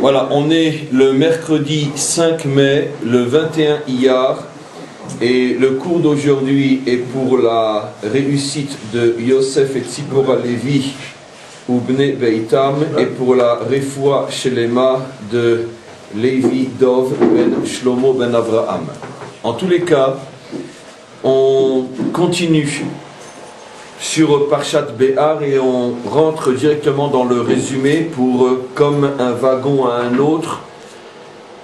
Voilà, on est le mercredi 5 mai, le 21 Iyar, et le cours d'aujourd'hui est pour la réussite de Yosef et Tzipora Levi ou Bnei Beitam, et pour la Refoua Shelema de Levi Dov ben Shlomo ben Avraham. En tous les cas, on continue sur Parshat Behar et on rentre directement dans le résumé pour, comme un wagon à un autre,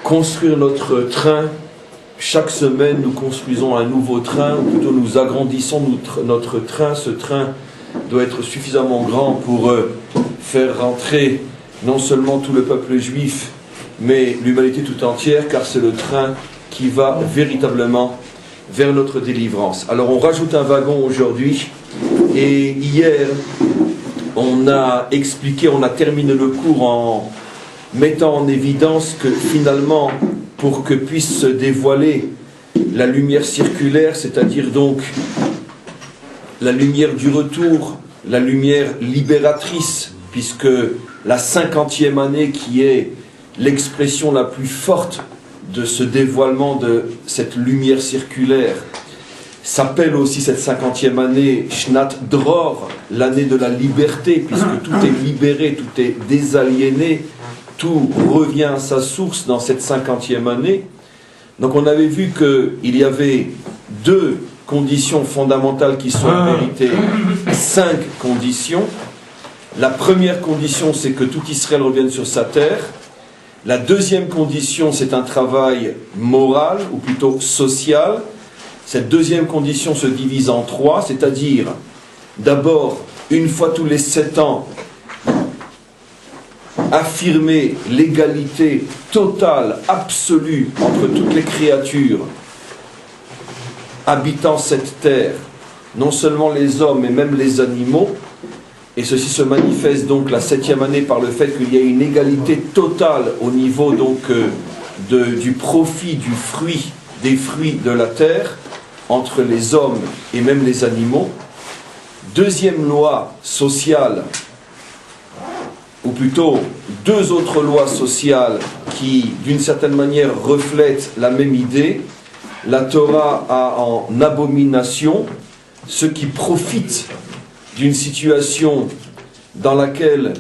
construire notre train. Chaque semaine, nous construisons un nouveau train, ou plutôt nous agrandissons notre train. Ce train doit être suffisamment grand pour faire rentrer non seulement tout le peuple juif, mais l'humanité tout entière, car c'est le train qui va véritablement vers notre délivrance. Alors on rajoute un wagon aujourd'hui, et hier on a expliqué, on a terminé le cours en mettant en évidence que finalement, pour que puisse se dévoiler la lumière circulaire, c'est-à-dire donc la lumière du retour, la lumière libératrice, puisque la 50e année qui est l'expression la plus forte de ce dévoilement de cette lumière circulaire, s'appelle aussi cette 50e année Shnat Dror, l'année de la liberté, puisque tout est libéré, tout est désaliéné, tout revient à sa source dans cette 50e année. Donc on avait vu qu'il y avait deux conditions fondamentales qui sont en vérité 5 conditions. La première condition, c'est que tout Israël revienne sur sa terre. La deuxième condition, c'est un travail moral, ou plutôt social. Cette deuxième condition se divise en 3, c'est-à-dire, d'abord, une fois tous les 7 ans, affirmer l'égalité totale, absolue, entre toutes les créatures habitant cette terre, non seulement les hommes, mais même les animaux. Et ceci se manifeste donc la 7e année par le fait qu'il y a une égalité totale au niveau donc du profit des fruits de la terre entre les hommes et même les animaux. Deuxième loi sociale, ou plutôt deux autres lois sociales qui d'une certaine manière reflètent la même idée. La Torah a en abomination ceux qui profitent d'une situation dans laquelle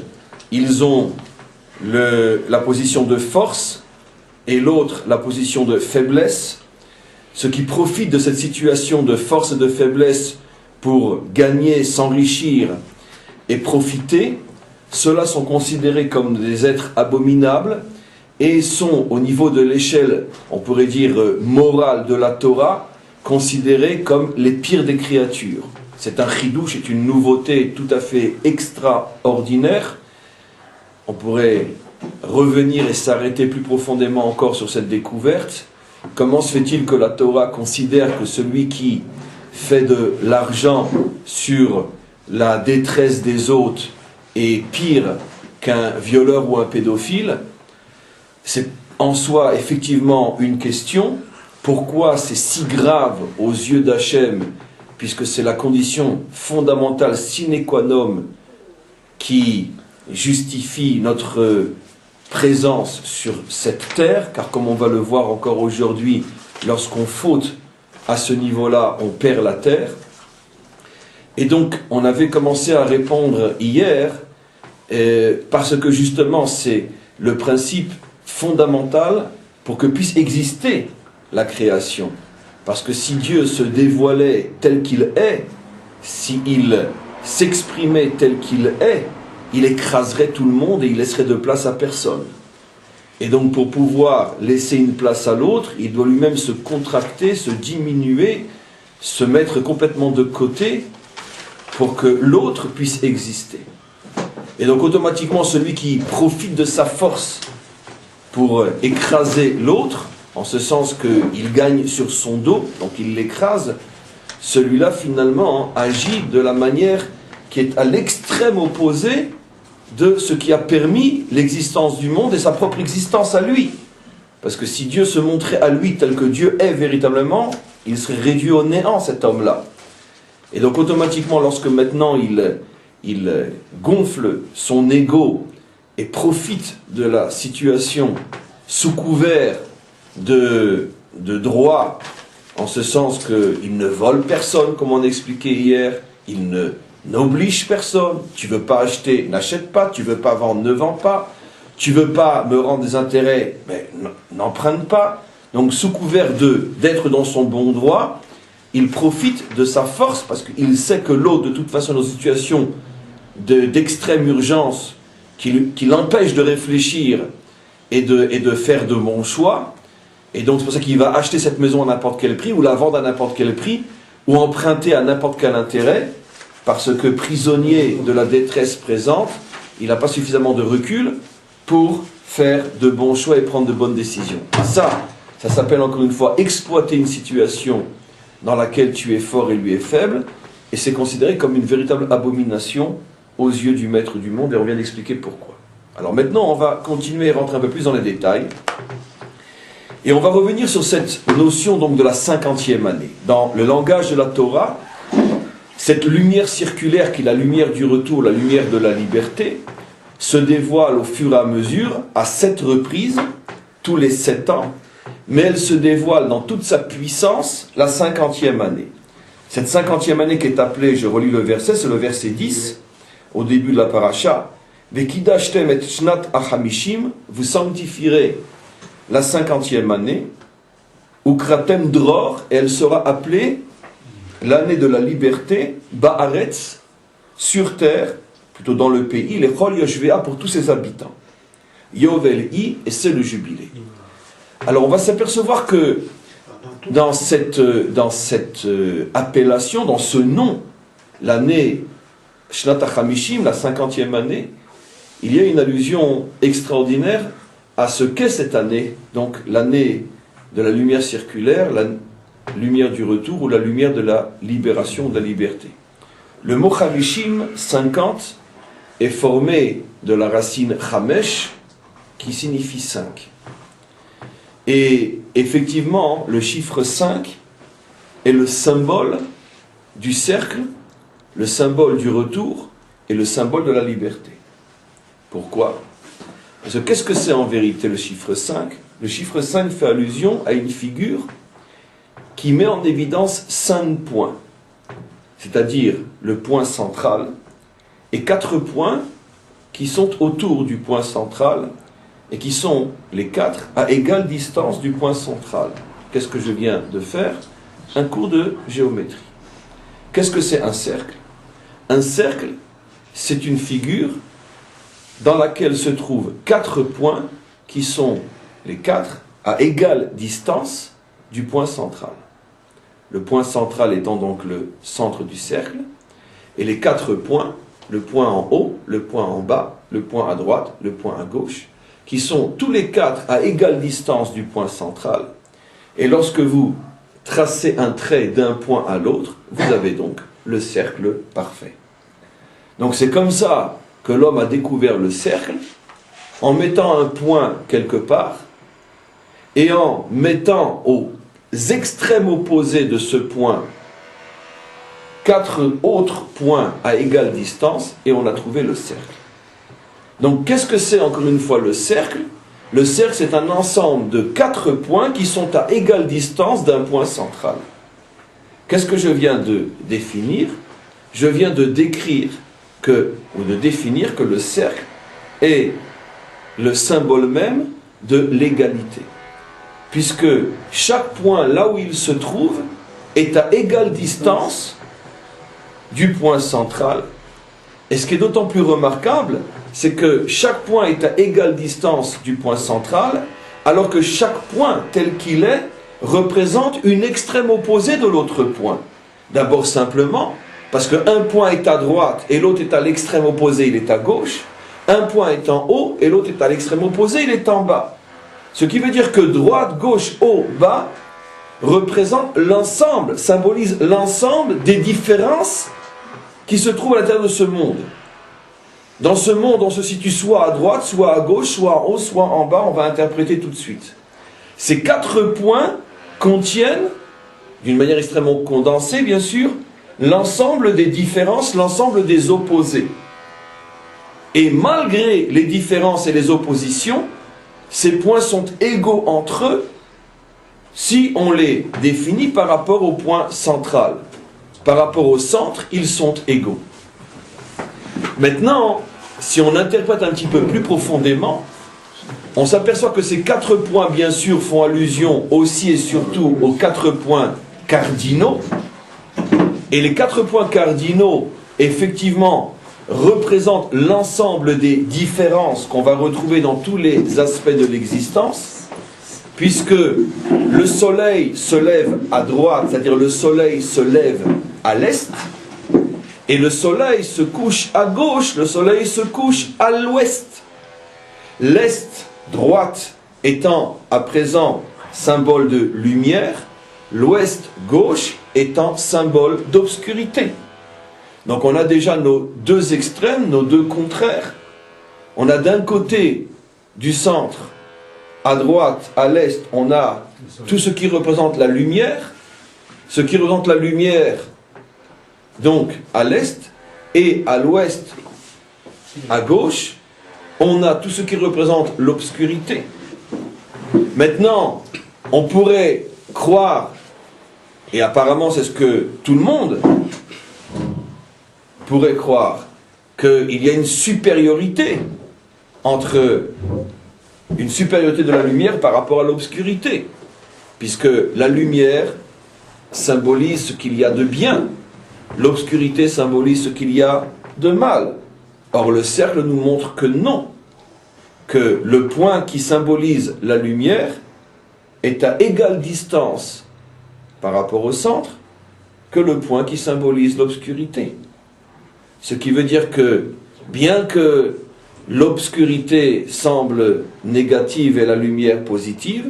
ils ont la position de force et l'autre la position de faiblesse. Ceux qui profitent de cette situation de force et de faiblesse pour gagner, s'enrichir et profiter, ceux-là sont considérés comme des êtres abominables et sont au niveau de l'échelle, on pourrait dire morale de la Torah, considérés comme les pires des créatures. C'est un chidouche, c'est une nouveauté tout à fait extraordinaire. On pourrait revenir et s'arrêter plus profondément encore sur cette découverte. Comment se fait-il que la Torah considère que celui qui fait de l'argent sur la détresse des autres est pire qu'un violeur ou un pédophile? C'est en soi effectivement une question. Pourquoi c'est si grave aux yeux d'Hachem, puisque c'est la condition fondamentale sine qua non qui justifie notre présence sur cette terre, car comme on va le voir encore aujourd'hui, lorsqu'on faute à ce niveau-là, on perd la terre. Et donc, on avait commencé à répondre hier, parce que justement, c'est le principe fondamental pour que puisse exister la création. Parce que si Dieu se dévoilait tel qu'il est, s'il s'exprimait tel qu'il est, il écraserait tout le monde et il laisserait de place à personne. Et donc pour pouvoir laisser une place à l'autre, il doit lui-même se contracter, se diminuer, se mettre complètement de côté pour que l'autre puisse exister. Et donc automatiquement, celui qui profite de sa force pour écraser l'autre, en ce sens qu'il gagne sur son dos, donc il l'écrase, celui-là finalement agit de la manière qui est à l'extrême opposé de ce qui a permis l'existence du monde et sa propre existence à lui. Parce que si Dieu se montrait à lui tel que Dieu est véritablement, il serait réduit au néant, cet homme-là. Et donc automatiquement, lorsque maintenant il gonfle son ego et profite de la situation sous couvert de droit, en ce sens qu'il ne vole personne, comme on a expliqué hier, il n'oblige personne. Tu veux pas acheter, n'achète pas. Tu veux pas vendre, ne vends pas. Tu veux pas me rendre des intérêts, mais n'emprunte pas. Donc sous couvert d'être dans son bon droit, il profite de sa force parce qu'il sait que l'autre, de toute façon, dans une situation d'extrême urgence, qui l'empêche de réfléchir et de faire de bons choix. Et donc c'est pour ça qu'il va acheter cette maison à n'importe quel prix, ou la vendre à n'importe quel prix, ou emprunter à n'importe quel intérêt, parce que prisonnier de la détresse présente, il n'a pas suffisamment de recul pour faire de bons choix et prendre de bonnes décisions. Ça s'appelle encore une fois exploiter une situation dans laquelle tu es fort et lui est faible, et c'est considéré comme une véritable abomination aux yeux du maître du monde, et on vient d'expliquer pourquoi. Alors maintenant, on va continuer et rentrer un peu plus dans les détails, et on va revenir sur cette notion donc de la 50e année. Dans le langage de la Torah, cette lumière circulaire qui est la lumière du retour, la lumière de la liberté, se dévoile au fur et à mesure, à 7 reprises, tous les 7 ans, mais elle se dévoile dans toute sa puissance la 50e année. Cette 50e année qui est appelée, je relis le verset, c'est le verset 10, au début de la paracha, « Vekidashtem et shnat achamishim » vous sanctifierez la 50e année, « Ukratem dror » et elle sera appelée l'année de la liberté, « Ba'aretz » sur terre, plutôt dans le pays, les Chol Yoshvea pour tous ses habitants. Yovel I, et c'est le jubilé. Alors on va s'apercevoir que dans cette appellation, dans ce nom, l'année Shnat HaChamishim, la 50e année, il y a une allusion extraordinaire à ce qu'est cette année, donc l'année de la lumière circulaire, la lumière du retour ou la lumière de la libération, de la liberté. Le mot Chamishim, 50, est formé de la racine Chamesh, qui signifie 5. Et effectivement, le chiffre 5 est le symbole du cercle, le symbole du retour et le symbole de la liberté. Pourquoi ? Parce que qu'est-ce que c'est en vérité le chiffre 5 ? Le chiffre 5 fait allusion à une figure qui met en évidence 5 points, c'est-à-dire le point central et 4 points qui sont autour du point central et qui sont les 4 à égale distance du point central. Qu'est-ce que je viens de faire ? Un cours de géométrie. Qu'est-ce que c'est un cercle ? Un cercle, c'est une figure dans laquelle se trouvent 4 points qui sont les 4 à égale distance du point central. Le point central étant donc le centre du cercle, et les 4 points, le point en haut, le point en bas, le point à droite, le point à gauche, qui sont tous les 4 à égale distance du point central. Et lorsque vous tracez un trait d'un point à l'autre, vous avez donc le cercle parfait. Donc c'est comme ça que l'homme a découvert le cercle, en mettant un point quelque part, et en mettant aux extrêmes opposés de ce point 4 autres points à égale distance, et on a trouvé le cercle. Donc qu'est-ce que c'est encore une fois le cercle ? Le cercle, c'est un ensemble de 4 points qui sont à égale distance d'un point central. Qu'est-ce que je viens de définir ? Je viens de décrire ou de définir que le cercle est le symbole même de l'égalité. Puisque chaque point, là où il se trouve, est à égale distance du point central. Et ce qui est d'autant plus remarquable, c'est que chaque point est à égale distance du point central, alors que chaque point, tel qu'il est, représente une extrême opposée de l'autre point. D'abord simplement, parce qu'un point est à droite et l'autre est à l'extrême opposé, il est à gauche. Un point est en haut et l'autre est à l'extrême opposé, il est en bas. Ce qui veut dire que droite, gauche, haut, bas représente l'ensemble, symbolise l'ensemble des différences qui se trouvent à l'intérieur de ce monde. Dans ce monde, on se situe soit à droite, soit à gauche, soit en haut, soit en bas, on va interpréter tout de suite. Ces 4 points contiennent, d'une manière extrêmement condensée bien sûr, l'ensemble des différences, l'ensemble des opposés. Et malgré les différences et les oppositions, ces points sont égaux entre eux si on les définit par rapport au point central. Par rapport au centre, ils sont égaux. Maintenant, si on interprète un petit peu plus profondément, on s'aperçoit que ces 4 points, bien sûr, font allusion aussi et surtout aux 4 points cardinaux. Et les 4 points cardinaux, effectivement, représentent l'ensemble des différences qu'on va retrouver dans tous les aspects de l'existence, puisque le soleil se lève à droite, c'est-à-dire le soleil se lève à l'est, et le soleil se couche à gauche, le soleil se couche à l'ouest. L'est, droite, étant à présent symbole de lumière, l'ouest, gauche, étant symbole d'obscurité. Donc on a déjà nos 2 extrêmes, nos 2 contraires. On a d'un côté du centre, à droite, à l'est, on a tout ce qui représente la lumière, ce qui représente la lumière, donc à l'est, et à l'ouest, à gauche, on a tout ce qui représente l'obscurité. Maintenant, on pourrait croire, et apparemment c'est ce que tout le monde pourrait croire, qu'il y a une supériorité de la lumière par rapport à l'obscurité, puisque la lumière symbolise ce qu'il y a de bien, l'obscurité symbolise ce qu'il y a de mal. Or le cercle nous montre que non, que le point qui symbolise la lumière est à égale distance par rapport au centre que le point qui symbolise l'obscurité. Ce qui veut dire que, bien que l'obscurité semble négative et la lumière positive,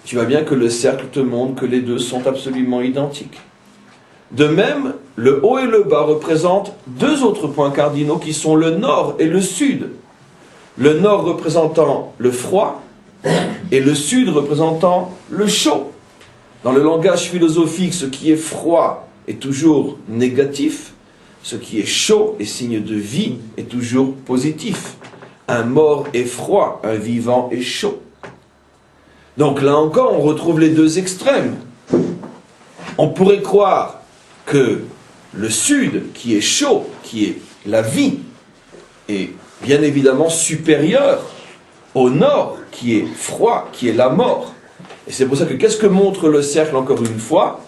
tu vois bien que le cercle te montre que les deux sont absolument identiques. De même, le haut et le bas représentent 2 autres points cardinaux qui sont le nord et le sud. Le nord représentant le froid et le sud représentant le chaud. Dans le langage philosophique, ce qui est froid est toujours négatif, ce qui est chaud et signe de vie est toujours positif. Un mort est froid, un vivant est chaud. Donc là encore, on retrouve les 2 extrêmes. On pourrait croire que le sud, qui est chaud, qui est la vie, est bien évidemment supérieur au nord, qui est froid, qui est la mort. Et c'est pour ça que qu'est-ce que montre le cercle, encore une fois?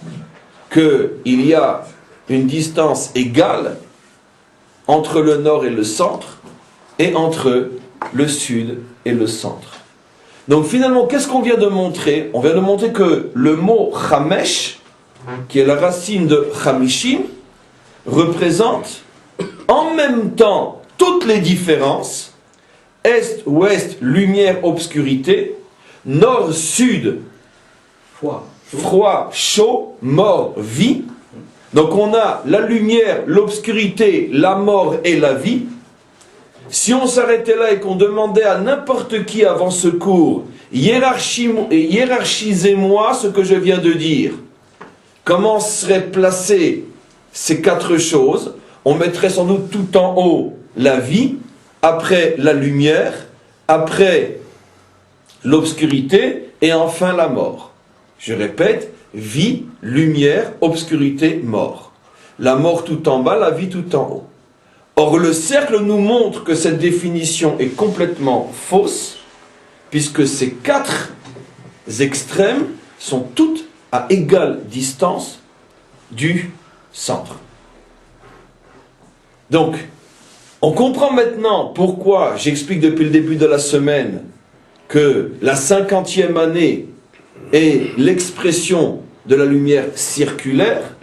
Qu'il y a une distance égale entre le nord et le centre, et entre le sud et le centre. Donc finalement, qu'est-ce qu'on vient de montrer? On vient de montrer que le mot chamesh, qui est la racine de chamishim, représente en même temps toutes les différences, est, ouest, lumière, obscurité, nord, sud, froid, chaud, mort, vie. Donc on a la lumière, l'obscurité, la mort et la vie. Si on s'arrêtait là et qu'on demandait à n'importe qui avant ce cours, hiérarchisez-moi ce que je viens de dire, comment seraient placées ces 4 choses? On mettrait sans doute tout en haut la vie, après la lumière, après l'obscurité et enfin la mort. Je répète, vie, lumière, obscurité, mort. La mort tout en bas, la vie tout en haut. Or le cercle nous montre que cette définition est complètement fausse, puisque ces 4 extrêmes sont toutes à égale distance du centre. Donc, on comprend maintenant pourquoi j'explique depuis le début de la semaine que la 50e année est l'expression de la lumière circulaire.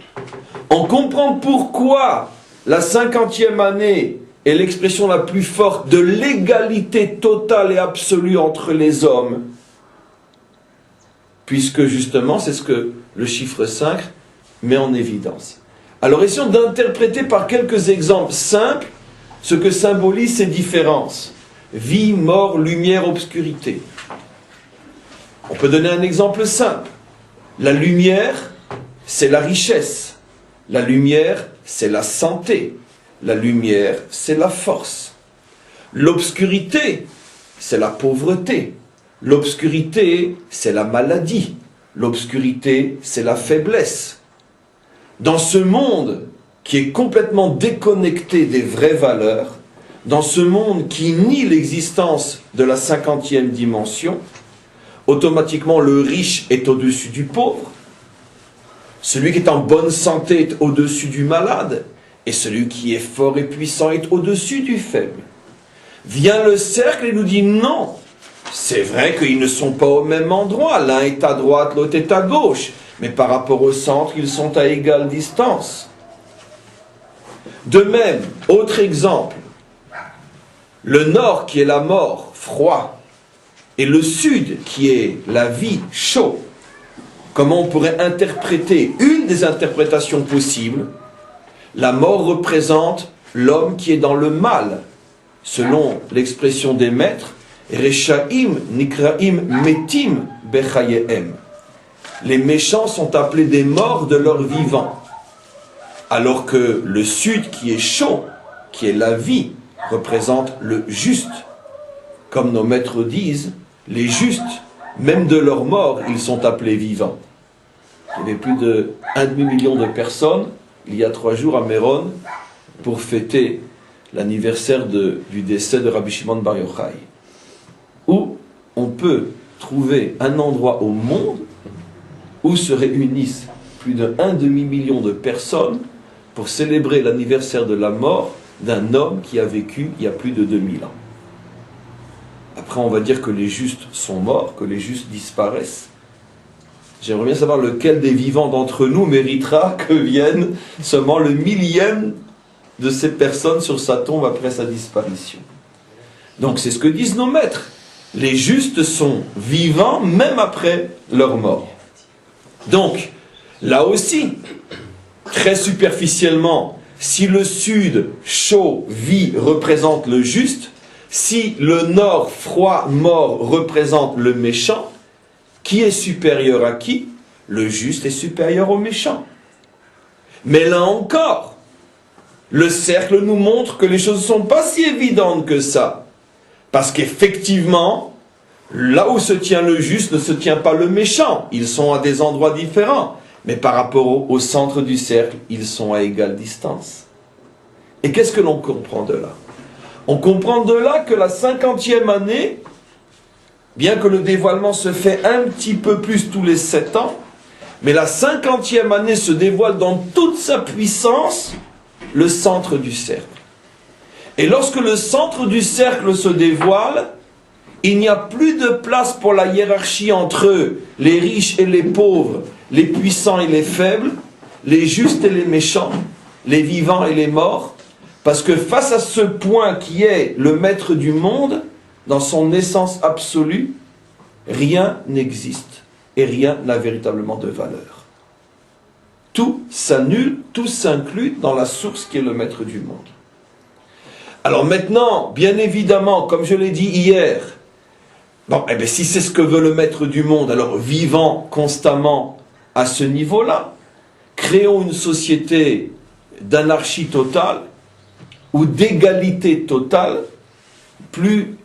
On comprend pourquoi la 50e année est l'expression la plus forte de l'égalité totale et absolue entre les hommes, puisque justement c'est ce que le chiffre 5 met en évidence. Alors essayons d'interpréter par quelques exemples simples ce que symbolisent ces différences. Vie, mort, lumière, obscurité. On peut donner un exemple simple. La lumière, c'est la richesse. La lumière, c'est la santé. La lumière, c'est la force. L'obscurité, c'est la pauvreté. L'obscurité, c'est la maladie. L'obscurité, c'est la faiblesse. Dans ce monde qui est complètement déconnecté des vraies valeurs, dans ce monde qui nie l'existence de la 50e dimension, automatiquement le riche est au-dessus du pauvre, celui qui est en bonne santé est au-dessus du malade, et celui qui est fort et puissant est au-dessus du faible. Vient le cercle et nous dit non, c'est vrai qu'ils ne sont pas au même endroit, l'un est à droite, l'autre est à gauche, mais par rapport au centre, ils sont à égale distance. De même, autre exemple, le nord qui est la mort, froid, et le sud qui est la vie, chaud. Comment on pourrait interpréter, une des interprétations possibles, la mort représente l'homme qui est dans le mal, selon l'expression des maîtres, Rechaim nikraim metim bechayehem. Les méchants sont appelés des morts de leur vivant, alors que le sud qui est chaud, qui est la vie, représente le juste. Comme nos maîtres disent, les justes, même de leur mort, ils sont appelés vivants. Il y avait plus de 1,5 million de personnes, il y a 3 jours à Méron, pour fêter l'anniversaire du décès de Rabbi Shimon Bar Yochai, où on peut trouver un endroit au monde où se réunissent plus de 1,5 million de personnes pour célébrer l'anniversaire de la mort d'un homme qui a vécu il y a plus de 2000 ans. Après, on va dire que les justes sont morts, que les justes disparaissent. J'aimerais bien savoir lequel des vivants d'entre nous méritera que vienne seulement le 1000e de ces personnes sur sa tombe après sa disparition. Donc c'est ce que disent nos maîtres. Les justes sont vivants même après leur mort. Donc, là aussi, très superficiellement, si le sud, chaud, vie, représente le juste, si le nord, froid, mort, représente le méchant, qui est supérieur à qui? Le juste est supérieur au méchant. Mais là encore, le cercle nous montre que les choses ne sont pas si évidentes que ça. Parce qu'effectivement, là où se tient le juste ne se tient pas le méchant. Ils sont à des endroits différents. Mais par rapport au centre du cercle, ils sont à égale distance. Et qu'est-ce que l'on comprend de là? On comprend de là que la 50e année, bien que le dévoilement se fait un petit peu plus tous les 7 ans, mais la 50e année se dévoile dans toute sa puissance le centre du cercle. Et lorsque le centre du cercle se dévoile, il n'y a plus de place pour la hiérarchie entre les riches et les pauvres, les puissants et les faibles, les justes et les méchants, les vivants et les morts, parce que face à ce point qui est le maître du monde, dans son essence absolue, rien n'existe et rien n'a véritablement de valeur. Tout s'annule, tout s'inclut dans la source qui est le maître du monde. Alors maintenant, bien évidemment, comme je l'ai dit hier, bon, eh bien, si c'est ce que veut le maître du monde, alors vivant constamment à ce niveau-là, créons une société d'anarchie totale ou d'égalité totale, plus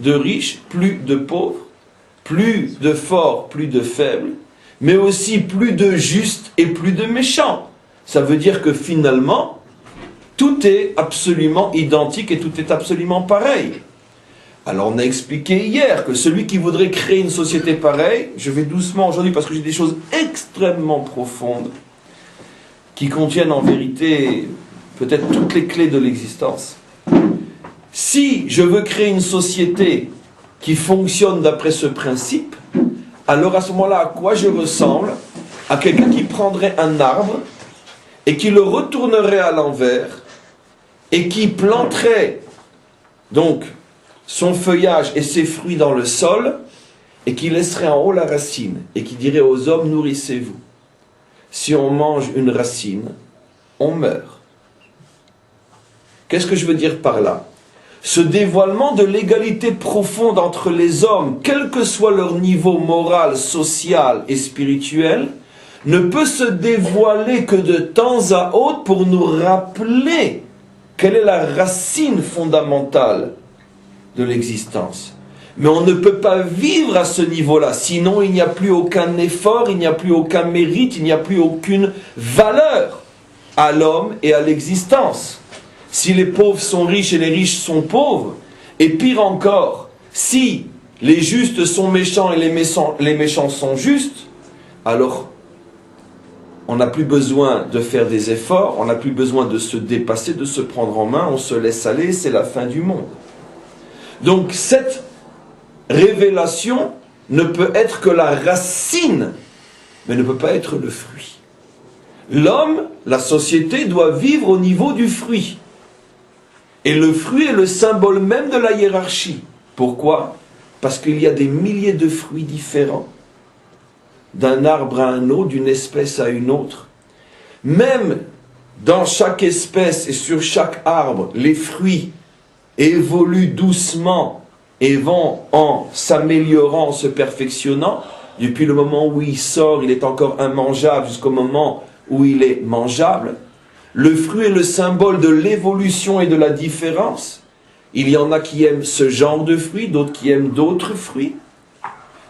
de riches, plus de pauvres, plus de forts, plus de faibles, mais aussi plus de justes et plus de méchants. Ça veut dire que finalement, tout est absolument identique et tout est absolument pareil. Alors on a expliqué hier que celui qui voudrait créer une société pareille, je vais doucement aujourd'hui parce que j'ai des choses extrêmement profondes qui contiennent en vérité peut-être toutes les clés de l'existence. Si je veux créer une société qui fonctionne d'après ce principe, alors à ce moment-là, à quoi je ressemble? À quelqu'un qui prendrait un arbre et qui le retournerait à l'envers et qui planterait donc son feuillage et ses fruits dans le sol et qui laisserait en haut la racine et qui dirait aux hommes, nourrissez-vous. Si on mange une racine, on meurt. Qu'est-ce que je veux dire par là? Ce dévoilement de l'égalité profonde entre les hommes, quel que soit leur niveau moral, social et spirituel, ne peut se dévoiler que de temps à autre pour nous rappeler quelle est la racine fondamentale de l'existence. Mais on ne peut pas vivre à ce niveau-là, sinon il n'y a plus aucun effort, il n'y a plus aucun mérite, il n'y a plus aucune valeur à l'homme et à l'existence. Si les pauvres sont riches et les riches sont pauvres, et pire encore, si les justes sont méchants et les méchants sont justes, alors on n'a plus besoin de faire des efforts, on n'a plus besoin de se dépasser, de se prendre en main, on se laisse aller, c'est la fin du monde. Donc cette révélation ne peut être que la racine, mais ne peut pas être le fruit. L'homme, la société, doit vivre au niveau du fruit. Et le fruit est le symbole même de la hiérarchie. Pourquoi? Parce qu'il y a des milliers de fruits différents, d'un arbre à un autre, d'une espèce à une autre. Même dans chaque espèce et sur chaque arbre, les fruits évoluent doucement et vont en s'améliorant, en se perfectionnant. Depuis le moment où il sort, il est encore immangeable jusqu'au moment où il est mangeable. Le fruit est le symbole de l'évolution et de la différence. Il y en a qui aiment ce genre de fruits, d'autres qui aiment d'autres fruits.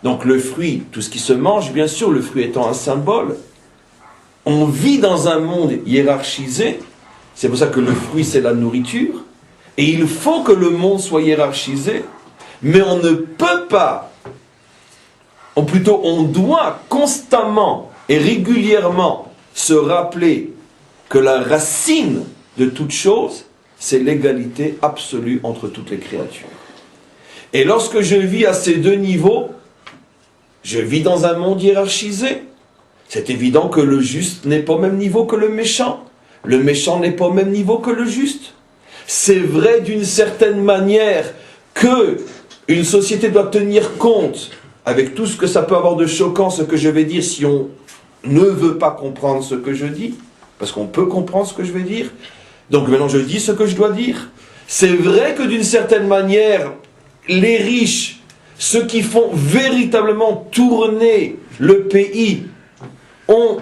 Donc le fruit, tout ce qui se mange, bien sûr, le fruit étant un symbole. On vit dans un monde hiérarchisé. C'est pour ça que le fruit, c'est la nourriture. Et il faut que le monde soit hiérarchisé. Mais on ne peut pas, ou plutôt on doit constamment et régulièrement se rappeler que la racine de toute chose, c'est l'égalité absolue entre toutes les créatures. Et lorsque je vis à ces deux niveaux, je vis dans un monde hiérarchisé. C'est évident que le juste n'est pas au même niveau que le méchant. Le méchant n'est pas au même niveau que le juste. C'est vrai d'une certaine manière que une société doit tenir compte, avec tout ce que ça peut avoir de choquant, ce que je vais dire, si on ne veut pas comprendre ce que je dis, parce qu'on peut comprendre ce que je vais dire. Donc maintenant je dis ce que je dois dire. C'est vrai que d'une certaine manière, les riches, ceux qui font véritablement tourner le pays, ont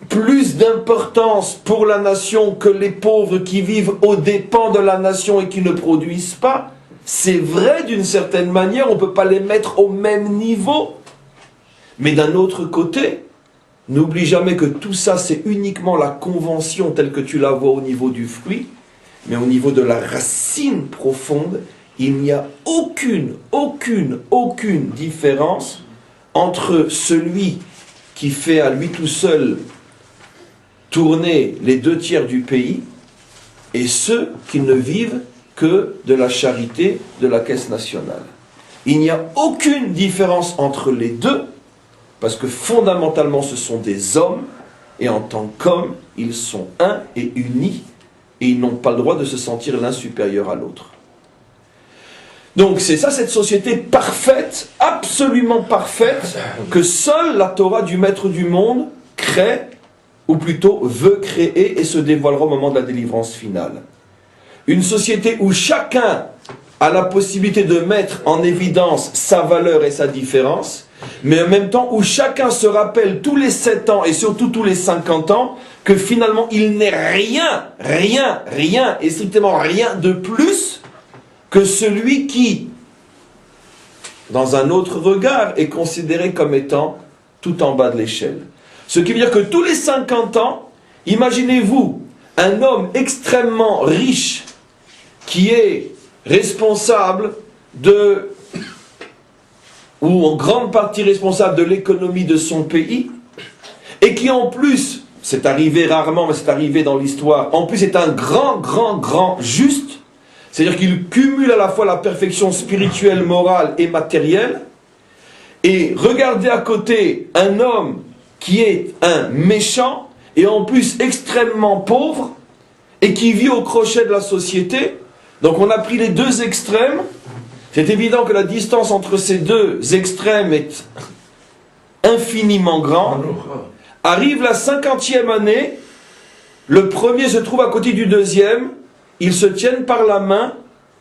plus d'importance pour la nation que les pauvres qui vivent aux dépens de la nation et qui ne produisent pas. C'est vrai d'une certaine manière, on ne peut pas les mettre au même niveau. Mais d'un autre côté, n'oublie jamais que tout ça, c'est uniquement la convention telle que tu la vois au niveau du fruit, mais au niveau de la racine profonde, il n'y a aucune différence entre celui qui fait à lui tout seul tourner les 2/3 du pays et ceux qui ne vivent que de la charité de la caisse nationale. Il n'y a aucune différence entre les deux, parce que fondamentalement ce sont des hommes, et en tant qu'hommes, ils sont un et unis, et ils n'ont pas le droit de se sentir l'un supérieur à l'autre. Donc c'est ça cette société parfaite, absolument parfaite, que seule la Torah du Maître du monde crée, ou plutôt veut créer, et se dévoilera au moment de la délivrance finale. Une société où chacun a la possibilité de mettre en évidence sa valeur et sa différence, mais en même temps où chacun se rappelle tous les 7 ans et surtout tous les 50 ans que finalement il n'est rien et strictement rien de plus que celui qui, dans un autre regard, est considéré comme étant tout en bas de l'échelle. Ce qui veut dire que tous les 50 ans, imaginez-vous un homme extrêmement riche qui est responsable ou en grande partie responsable de l'économie de son pays, et qui en plus, c'est arrivé rarement, mais c'est arrivé dans l'histoire, en plus est un grand juste, c'est-à-dire qu'il cumule à la fois la perfection spirituelle, morale et matérielle, et regardez à côté un homme qui est un méchant, et en plus extrêmement pauvre, et qui vit au crochet de la société. Donc on a pris les deux extrêmes. C'est évident que la distance entre ces deux extrêmes est infiniment grande. Arrive la 50e année, le premier se trouve à côté du deuxième, ils se tiennent par la main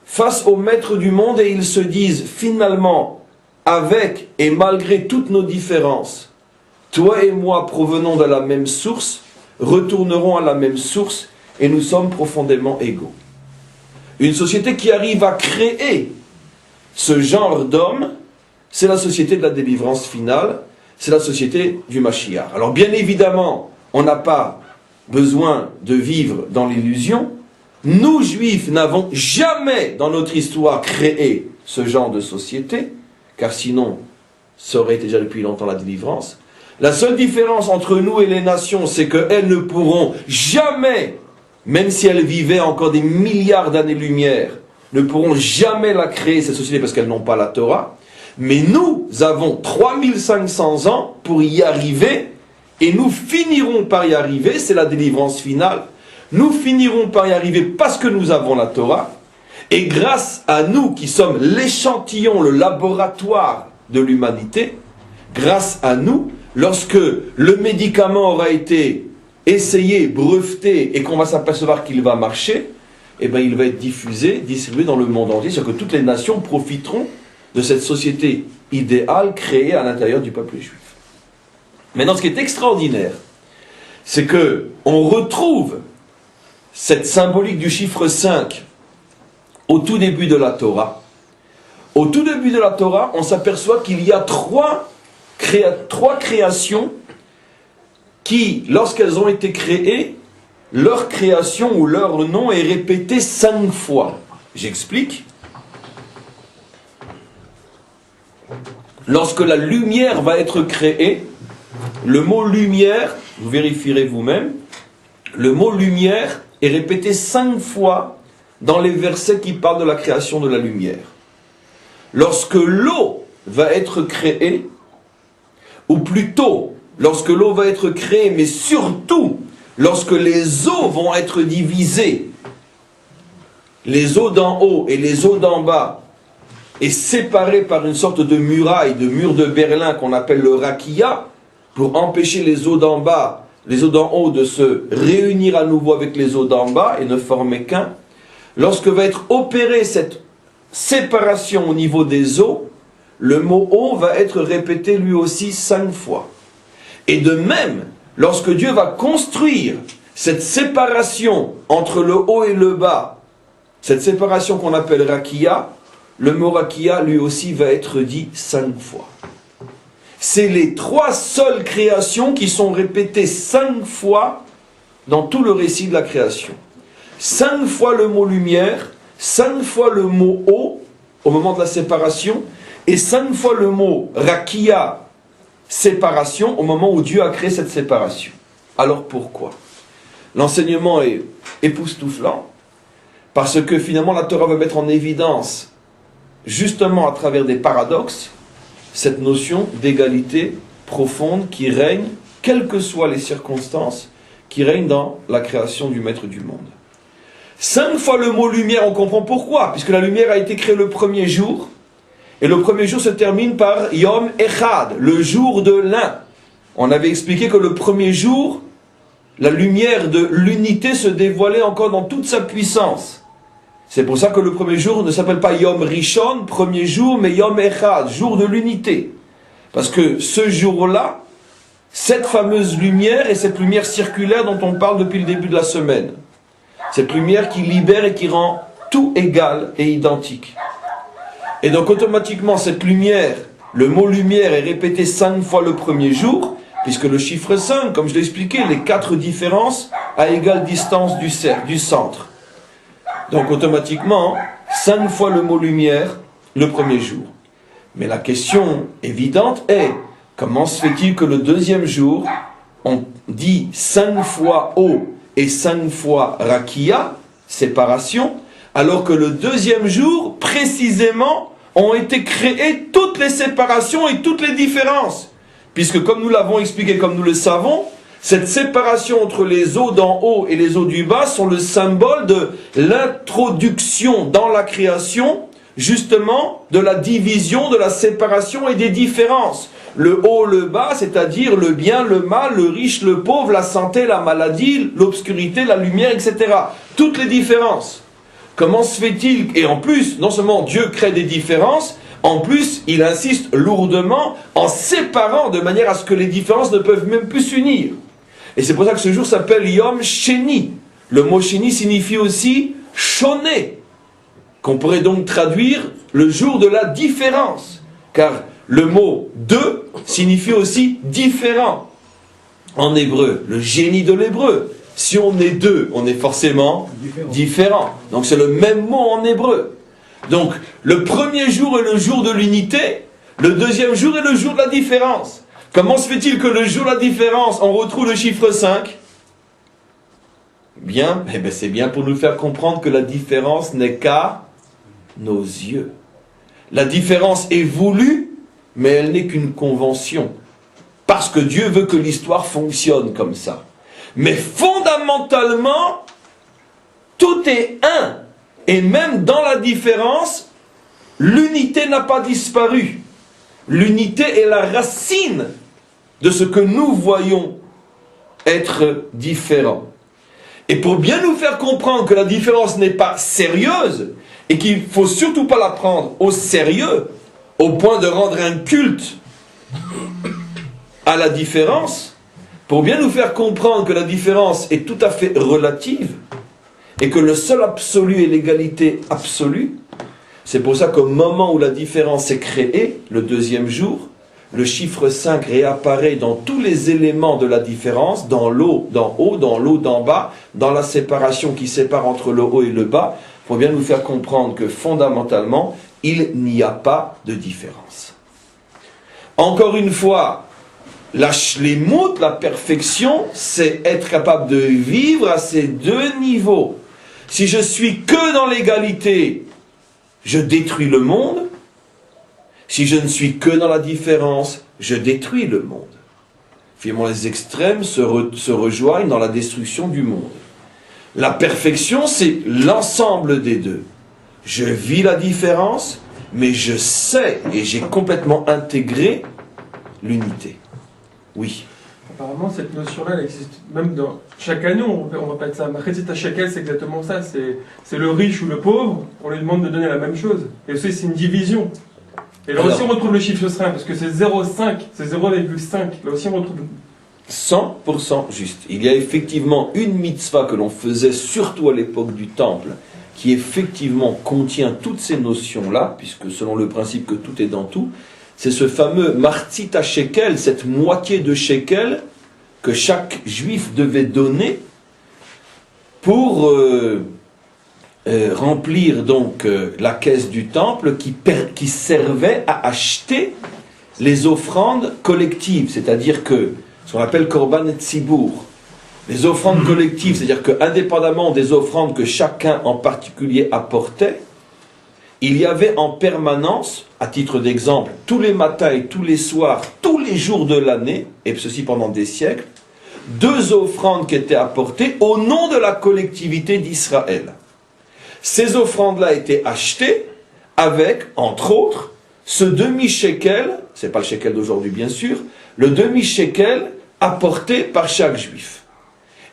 face au maître du monde et ils se disent finalement, avec et malgré toutes nos différences, toi et moi provenons de la même source, retournerons à la même source et nous sommes profondément égaux. Une société qui arrive à créer ce genre d'homme, c'est la société de la délivrance finale, c'est la société du Mashiach. Alors bien évidemment, on n'a pas besoin de vivre dans l'illusion. Nous, Juifs, n'avons jamais dans notre histoire créé ce genre de société, car sinon, ça aurait été déjà depuis longtemps la délivrance. La seule différence entre nous et les nations, c'est qu'elles ne pourront jamais, même si elles vivaient encore des milliards d'années-lumière, ne pourront jamais la créer, cette société, parce qu'elles n'ont pas la Torah. Mais nous avons 3500 ans pour y arriver, et nous finirons par y arriver, c'est la délivrance finale. Nous finirons par y arriver parce que nous avons la Torah, et grâce à nous qui sommes l'échantillon, le laboratoire de l'humanité, grâce à nous, lorsque le médicament aura été essayé, breveté, et qu'on va s'apercevoir qu'il va marcher, eh bien il va être diffusé, distribué dans le monde entier, c'est-à-dire que toutes les nations profiteront de cette société idéale créée à l'intérieur du peuple juif. Maintenant, ce qui est extraordinaire, c'est que on retrouve cette symbolique du chiffre 5 au tout début de la Torah. Au tout début de la Torah, on s'aperçoit qu'il y a trois créations qui, lorsqu'elles ont été créées, leur création ou leur nom est répété 5 fois. J'explique. Lorsque la lumière va être créée, le mot lumière, vous vérifierez vous-même, le mot lumière est répété 5 fois dans les versets qui parlent de la création de la lumière. Lorsque l'eau va être créée, ou plutôt, lorsque l'eau va être créée, mais surtout, lorsque les eaux vont être divisées, les eaux d'en haut et les eaux d'en bas, et séparées par une sorte de muraille, de mur de Berlin qu'on appelle le rakia, pour empêcher les eaux d'en bas, les eaux d'en haut de se réunir à nouveau avec les eaux d'en bas et ne former qu'un. Lorsque va être opérée cette séparation au niveau des eaux, le mot eau va être répété lui aussi 5 fois. Et de même, lorsque Dieu va construire cette séparation entre le haut et le bas, cette séparation qu'on appelle rakia, le mot rakia lui aussi va être dit 5 fois. C'est les 3 seules créations qui sont répétées 5 fois dans tout le récit de la création. 5 fois le mot lumière, 5 fois le mot eau au moment de la séparation, et 5 fois le mot rakia, séparation, au moment où Dieu a créé cette séparation. Alors pourquoi? L'enseignement est époustouflant, parce que finalement la Torah va mettre en évidence, justement à travers des paradoxes, cette notion d'égalité profonde qui règne, quelles que soient les circonstances, qui règne dans la création du Maître du monde. 5 fois le mot lumière, on comprend pourquoi, puisque la lumière a été créée le premier jour, et le premier jour se termine par Yom Echad, le jour de l'un. On avait expliqué que le premier jour, la lumière de l'unité se dévoilait encore dans toute sa puissance. C'est pour ça que le premier jour ne s'appelle pas Yom Rishon, premier jour, mais Yom Echad, jour de l'unité. Parce que ce jour-là, cette fameuse lumière est cette lumière circulaire dont on parle depuis le début de la semaine. Cette lumière qui libère et qui rend tout égal et identique. Et donc automatiquement cette lumière, le mot lumière est répété 5 fois le premier jour, puisque le chiffre 5, comme je l'ai expliqué, les 4 différences à égale distance du centre. Donc automatiquement, 5 fois le mot lumière le premier jour. Mais la question évidente est, comment se fait-il que le deuxième jour, on dit 5 fois eau et 5 fois rakia, séparation, alors que le deuxième jour, précisément, ont été créées toutes les séparations et toutes les différences. Puisque comme nous l'avons expliqué, comme nous le savons, cette séparation entre les eaux d'en haut et les eaux du bas sont le symbole de l'introduction dans la création, justement, de la division, de la séparation et des différences. Le haut, le bas, c'est-à-dire le bien, le mal, le riche, le pauvre, la santé, la maladie, l'obscurité, la lumière, etc. Toutes les différences. Comment se fait-il? Et en plus, non seulement Dieu crée des différences, en plus, il insiste lourdement en séparant de manière à ce que les différences ne peuvent même plus s'unir. Et c'est pour ça que ce jour s'appelle Yom Sheni. Le mot Sheni signifie aussi Shoné. qu'on pourrait donc traduire le jour de la différence, car le mot « deux » signifie aussi « différent » en hébreu, le génie de l'hébreu. Si on est deux, on est forcément différent. Donc c'est le même mot en hébreu. Donc le premier jour est le jour de l'unité, le deuxième jour est le jour de la différence. Comment se fait-il que le jour de la différence, on retrouve le chiffre 5 ? Bien, c'est bien pour nous faire comprendre que la différence n'est qu'à nos yeux. La différence est voulue, mais elle n'est qu'une convention. Parce que Dieu veut que l'histoire fonctionne comme ça. Mais fondamentalement, tout est un. Et même dans la différence, l'unité n'a pas disparu. L'unité est la racine de ce que nous voyons être différent. Et pour bien nous faire comprendre que la différence n'est pas sérieuse, et qu'il ne faut surtout pas la prendre au sérieux, au point de rendre un culte à la différence, pour bien nous faire comprendre que la différence est tout à fait relative, et que le seul absolu est l'égalité absolue, c'est pour ça qu'au moment où la différence est créée, le deuxième jour, le chiffre 5 réapparaît dans tous les éléments de la différence, dans l'eau d'en haut, dans l'eau d'en bas, dans la séparation qui sépare entre le haut et le bas. Il faut bien nous faire comprendre que fondamentalement, il n'y a pas de différence. Encore une fois, les mots de la perfection, c'est être capable de vivre à ces deux niveaux. Si je suis que dans l'égalité, je détruis le monde. Si je ne suis que dans la différence, je détruis le monde. Finalement, les extrêmes se rejoignent dans la destruction du monde. La perfection, c'est l'ensemble des deux. Je vis la différence, mais je sais et j'ai complètement intégré l'unité. Oui. Apparemment, cette notion-là, elle existe même dans chaque année. On va pas être ça. Machzit HaShekel, c'est exactement ça. C'est le riche ou le pauvre. On lui demande de donner la même chose. Et aussi, c'est une division. Et là aussi, on retrouve le chiffre 5, parce que c'est 0,5, c'est 0,5. Là aussi, on retrouve 100% juste. Il y a effectivement une mitzvah que l'on faisait, surtout à l'époque du temple, qui effectivement contient toutes ces notions-là, puisque selon le principe que tout est dans tout, c'est ce fameux Machzit HaShekel, cette moitié de shekel que chaque juif devait donner pour remplir donc la caisse du temple qui servait à acheter les offrandes collectives, c'est-à-dire que ce qu'on appelle Korban Tzibour. Les offrandes collectives, c'est-à-dire que indépendamment des offrandes que chacun en particulier apportait, il y avait en permanence, à titre d'exemple, tous les matins et tous les soirs, tous les jours de l'année, et ceci pendant des siècles, 2 offrandes qui étaient apportées au nom de la collectivité d'Israël. Ces offrandes-là étaient achetées avec, entre autres, ce demi-shekel, c'est pas le shekel d'aujourd'hui bien sûr, le demi-shekel apporté par chaque juif.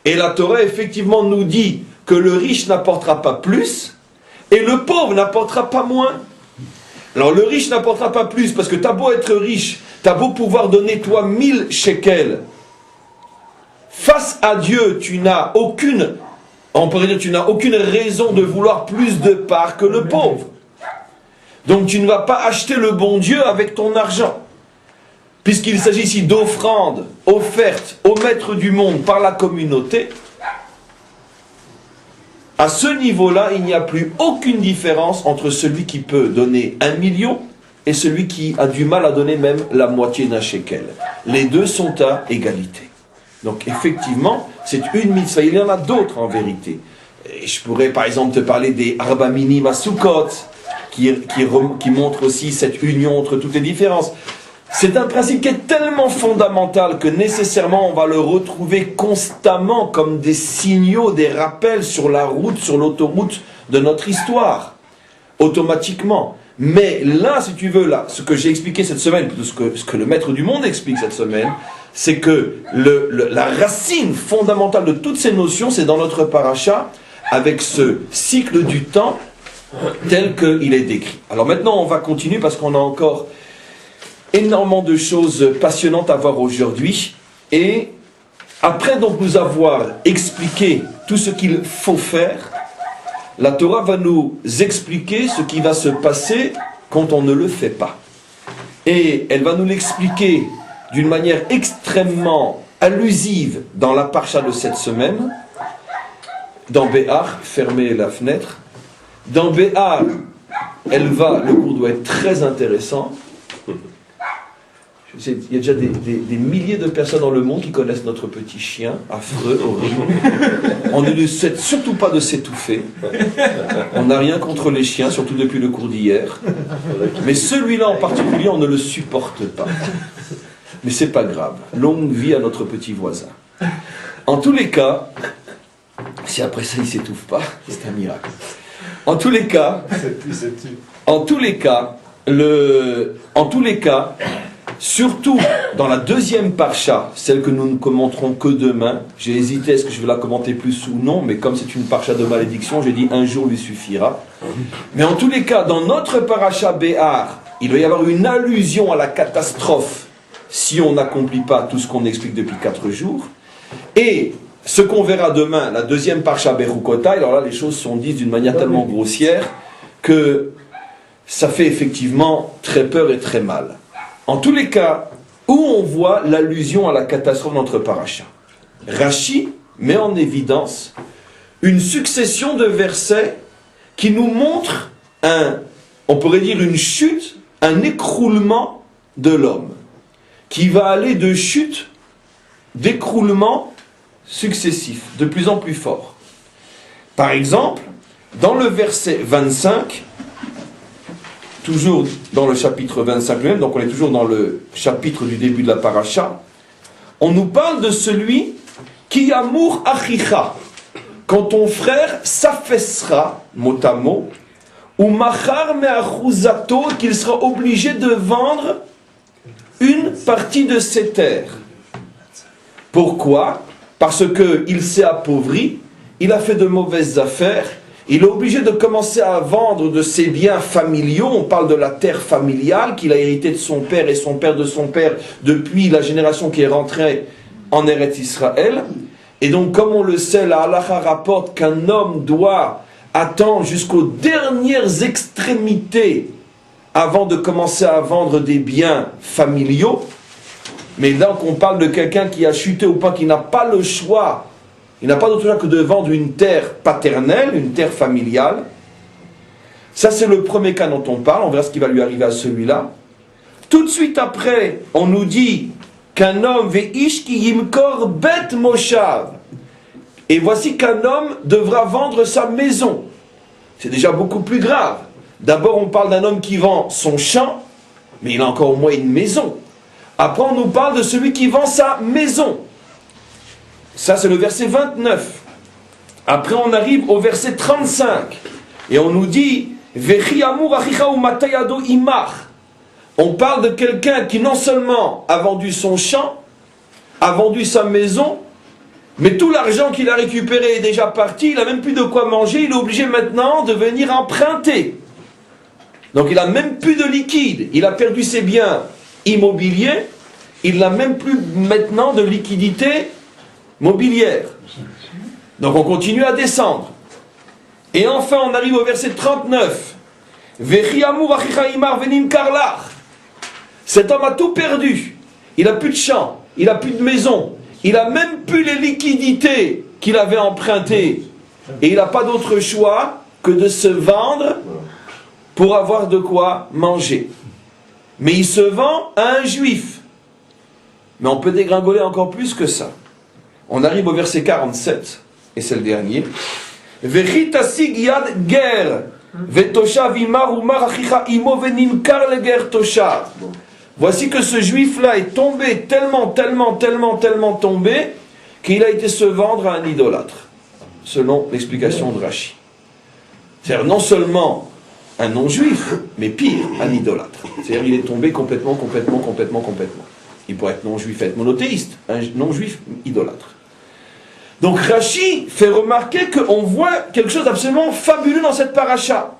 Et la Torah effectivement nous dit que le riche n'apportera pas plus et le pauvre n'apportera pas moins. Alors le riche n'apportera pas plus parce que t'as beau être riche, t'as beau pouvoir donner toi 1000 shekels. Face à Dieu, tu n'as aucune raison de vouloir plus de part que le pauvre. Donc tu ne vas pas acheter le bon Dieu avec ton argent. Puisqu'il s'agit ici d'offrandes offertes au maître du monde par la communauté, à ce niveau-là, il n'y a plus aucune différence entre celui qui peut donner 1 million et celui qui a du mal à donner même la moitié d'un shekel. Les deux sont à égalité. Donc effectivement, c'est une mitzvah. Il y en a d'autres en vérité. Et je pourrais par exemple te parler des Arba Minim à Sukkot, qui montre aussi cette union entre toutes les différences. C'est un principe qui est tellement fondamental que nécessairement on va le retrouver constamment comme des signaux, des rappels sur la route, sur l'autoroute de notre histoire, automatiquement. Mais là, si tu veux, là, ce que j'ai expliqué cette semaine, ce que le maître du monde explique cette semaine, c'est que la racine fondamentale de toutes ces notions, c'est dans notre paracha, avec ce cycle du temps tel qu'il est décrit. Alors maintenant, on va continuer parce qu'on a encore énormément de choses passionnantes à voir aujourd'hui. Et après donc nous avoir expliqué tout ce qu'il faut faire, la Torah va nous expliquer ce qui va se passer quand on ne le fait pas. Et elle va nous l'expliquer d'une manière extrêmement allusive dans la parcha de cette semaine. Dans Béar, fermez la fenêtre. Dans Béar, le cours doit être très intéressant. Il y a déjà des milliers de personnes dans le monde qui connaissent notre petit chien, affreux, horrible. On ne lui souhaite surtout pas de s'étouffer. On n'a rien contre les chiens, surtout depuis le cours d'hier. Mais celui-là en particulier, on ne le supporte pas. Mais c'est pas grave. Longue vie à notre petit voisin. En tous les cas, si après ça il s'étouffe pas, c'est un miracle. En tous les cas, surtout dans la deuxième parcha, celle que nous ne commenterons que demain, j'ai hésité est-ce que je vais la commenter plus ou non, mais comme c'est une parcha de malédiction, j'ai dit un jour lui suffira. Mais en tous les cas, dans notre parcha Béar, il va y avoir une allusion à la catastrophe si on n'accomplit pas tout ce qu'on explique depuis 4 jours. Et ce qu'on verra demain, la deuxième parcha Bechukotai, alors là les choses sont dites d'une manière tellement grossière que ça fait effectivement très peur et très mal. En tous les cas, où on voit l'allusion à la catastrophe de notre paracha. Rashi met en évidence une succession de versets qui nous montrent on pourrait dire une chute, un écroulement de l'homme, qui va aller de chute, d'écroulement successif, de plus en plus fort. Par exemple, dans le verset 25, toujours dans le chapitre 25 lui-même, donc on est toujours dans le chapitre du début de la paracha, on nous parle de celui qui amour achicha, quand ton frère s'affaissera, mot à mot, ou machar me'achuzato, qu'il sera obligé de vendre une partie de ses terres. Pourquoi ? Parce qu'il s'est appauvri, il a fait de mauvaises affaires, il est obligé de commencer à vendre de ses biens familiaux. On parle de la terre familiale qu'il a hérité de son père et son père de son père depuis la génération qui est rentrée en Eretz Israël. Et donc, comme on le sait, la halakha rapporte qu'un homme doit attendre jusqu'aux dernières extrémités avant de commencer à vendre des biens familiaux. Mais là, on parle de quelqu'un qui a chuté ou pas, qui n'a pas le choix. Il n'a pas d'autre choix que de vendre une terre paternelle, une terre familiale. Ça, c'est le premier cas dont on parle. On verra ce qui va lui arriver à celui-là. Tout de suite après, on nous dit qu'un homme ve'ish ki yimkor bet moshav. Et voici qu'un homme devra vendre sa maison. C'est déjà beaucoup plus grave. D'abord, on parle d'un homme qui vend son champ, mais il a encore au moins une maison. Après, on nous parle de celui qui vend sa maison. Ça, c'est le verset 29. Après, on arrive au verset 35. Et on nous dit on parle de quelqu'un qui non seulement a vendu son champ, a vendu sa maison, mais tout l'argent qu'il a récupéré est déjà parti, il n'a même plus de quoi manger, il est obligé maintenant de venir emprunter. Donc il n'a même plus de liquide, il a perdu ses biens immobiliers, il n'a même plus maintenant de liquidité mobilière. Donc on continue à descendre. Et enfin on arrive au verset 39. Cet homme a tout perdu. Il n'a plus de champ, il n'a plus de maison, il n'a même plus les liquidités qu'il avait empruntées. Et il n'a pas d'autre choix que de se vendre pour avoir de quoi manger. Mais il se vend à un juif. Mais on peut dégringoler encore plus que ça. On arrive au verset 47, et c'est le dernier. Vechitasig yad ger, vetoshav imar umar achicha imo venimkar le ger toshav. Voici que ce juif-là est tombé tellement tombé, qu'il a été se vendre à un idolâtre, selon l'explication de Rashi. C'est-à-dire non seulement un non-juif, mais pire, un idolâtre. C'est-à-dire il est tombé complètement. Il pourrait être non-juif, être monothéiste, un non-juif idolâtre. Donc Rashi fait remarquer qu'on voit quelque chose d'absolument fabuleux dans cette paracha.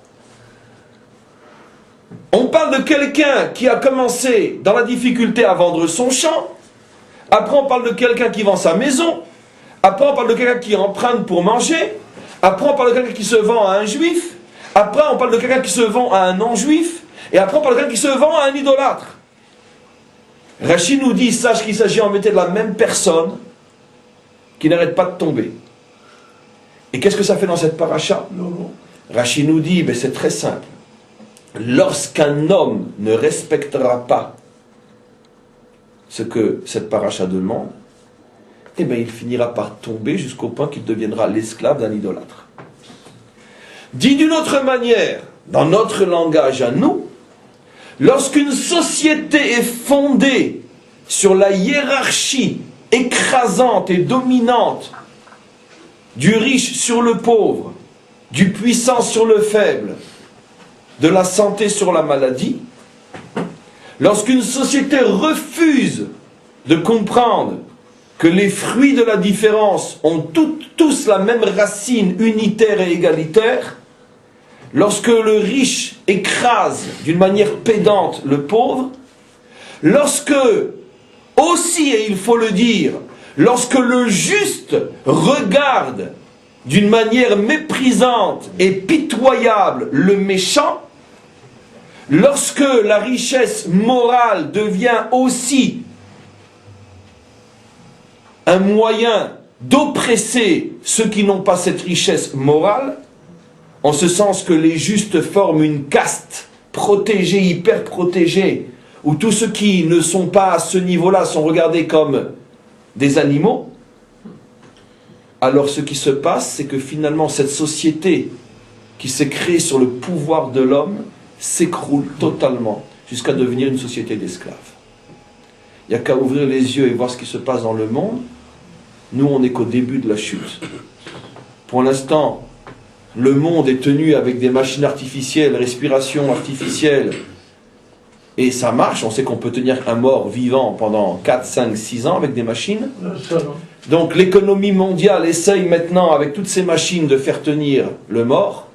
On parle de quelqu'un qui a commencé dans la difficulté à vendre son champ. Après on parle de quelqu'un qui vend sa maison. Après on parle de quelqu'un qui emprunte pour manger. Après, on parle de quelqu'un qui se vend à un juif. Après, on parle de quelqu'un qui se vend à un non-juif. Et après, on parle de quelqu'un qui se vend à un idolâtre. Rachid nous dit, sache qu'il s'agit en vérité de la même personne qui n'arrête pas de tomber. Et qu'est-ce que ça fait dans cette paracha? Rachid nous dit, ben c'est très simple. Lorsqu'un homme ne respectera pas ce que cette paracha demande, eh bien il finira par tomber jusqu'au point qu'il deviendra l'esclave d'un idolâtre. Dit d'une autre manière, dans notre langage à nous, lorsqu'une société est fondée sur la hiérarchie écrasante et dominante du riche sur le pauvre, du puissant sur le faible, de la santé sur la maladie, lorsqu'une société refuse de comprendre que les fruits de la différence ont tous la même racine unitaire et égalitaire, lorsque le riche écrase d'une manière pédante le pauvre, lorsque, aussi, et il faut le dire, lorsque le juste regarde d'une manière méprisante et pitoyable le méchant, lorsque la richesse morale devient aussi un moyen d'oppresser ceux qui n'ont pas cette richesse morale, en ce sens que les justes forment une caste protégée, hyper protégée, où tous ceux qui ne sont pas à ce niveau-là sont regardés comme des animaux, alors ce qui se passe, c'est que finalement cette société qui s'est créée sur le pouvoir de l'homme s'écroule totalement jusqu'à devenir une société d'esclaves. Il n'y a qu'à ouvrir les yeux et voir ce qui se passe dans le monde. Nous, on n'est qu'au début de la chute. Pour l'instant, le monde est tenu avec des machines artificielles, respiration artificielle, et ça marche. On sait qu'on peut tenir un mort vivant pendant 4, 5, 6 ans avec des machines. Donc l'économie mondiale essaye maintenant, avec toutes ces machines, de faire tenir le mort.